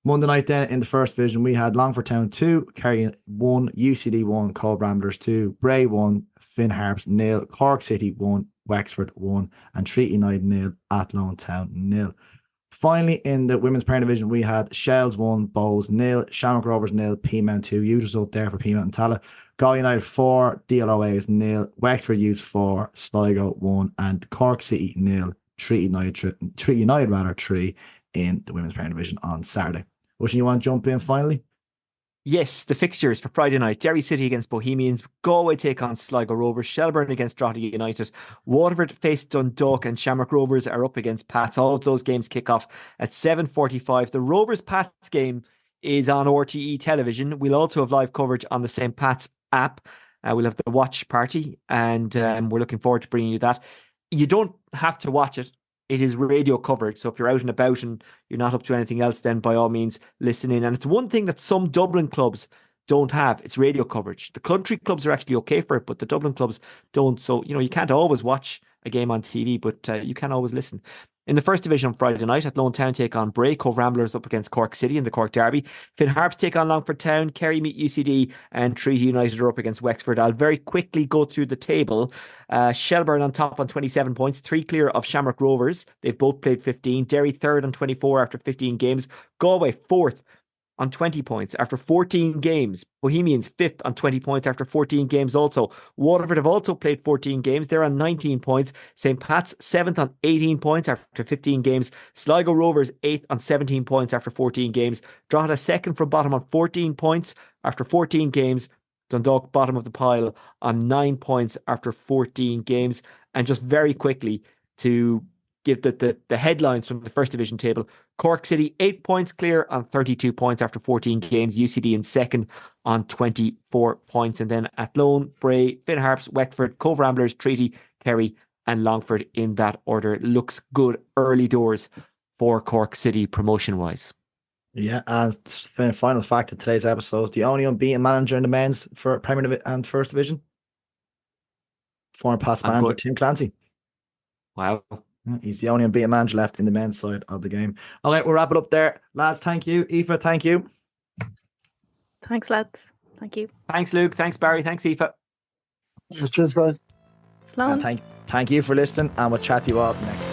Monday night then in the First Division, we had Longford Town 2, Kerry 1, UCD 1, Cove Ramblers 2, Bray 1, Finn Harps 0, Cork City 1, Wexford 1, and Treaty United 0, Athlone Town 0. Finally, in the Women's Premier Division, we had Shells 1, Bowls 0, Shamrock Rovers 0, Peamount 2, huge result there for Peamount and Tala. Galway United 4, DLOAs 0, Wexford Youths 4, Sligo 1, and Cork City 0, Treaty United 3 in the Women's Premier Division on Saturday. Ocean, you want to jump in finally? Yes, the fixtures for Friday night. Derry City against Bohemians, Galway take on Sligo Rovers, Shelbourne against Drogheda United, Waterford face Dundalk, and Shamrock Rovers are up against Pats. All of those games kick off at 7:45. The Rovers Pats game is on RTE television. We'll also have live coverage on the St. Pat's app. We'll have the watch party, and we're looking forward to bringing you that. You don't have to watch it. It is radio covered, so if you're out and about and you're not up to anything else, then by all means listen in. And it's one thing that some Dublin clubs don't have. It's radio coverage. The country clubs are actually okay for it, but the Dublin clubs don't. So, you can't always watch a game on TV, but you can always listen. In the First Division on Friday night, Athlone Town take on Bray, Cove Ramblers up against Cork City in the Cork Derby. Finn Harps take on Longford Town, Kerry meet UCD, and Treaty United are up against Wexford. I'll very quickly go through the table. Shelbourne on top on 27 points, 3 clear of Shamrock Rovers. They've both played 15. Derry third on 24 after 15 games. Galway fourth on 20 points after 14 games. Bohemians 5th on 20 points after 14 games also. Waterford have also played 14 games. They're on 19 points. St. Pat's 7th on 18 points after 15 games. Sligo Rovers 8th on 17 points after 14 games. Drogheda 2nd from bottom on 14 points after 14 games. Dundalk bottom of the pile on 9 points after 14 games. And just very quickly to give the headlines from the First Division table. Cork City 8 points clear on 32 points after 14 games. UCD in second on 24 points. And then Athlone, Bray, Finn Harps, Wexford, Cove Ramblers, Treaty, Kerry and Longford in that order. It looks good early doors for Cork City promotion wise. Yeah, and final fact of today's episode, the only unbeaten manager in the men's for Premier and First Division, former past manager Tim Clancy. Wow. He's the only unbeaten manager left in the men's side of the game. All right, we'll wrap it up there. Lads, thank you. Aoife, thank you. Thanks, lads. Thank you. Thanks, Luke. Thanks, Barry. Thanks, Aoife. Cheers, guys. Sloan. And thank you for listening, and we'll chat to you all next week.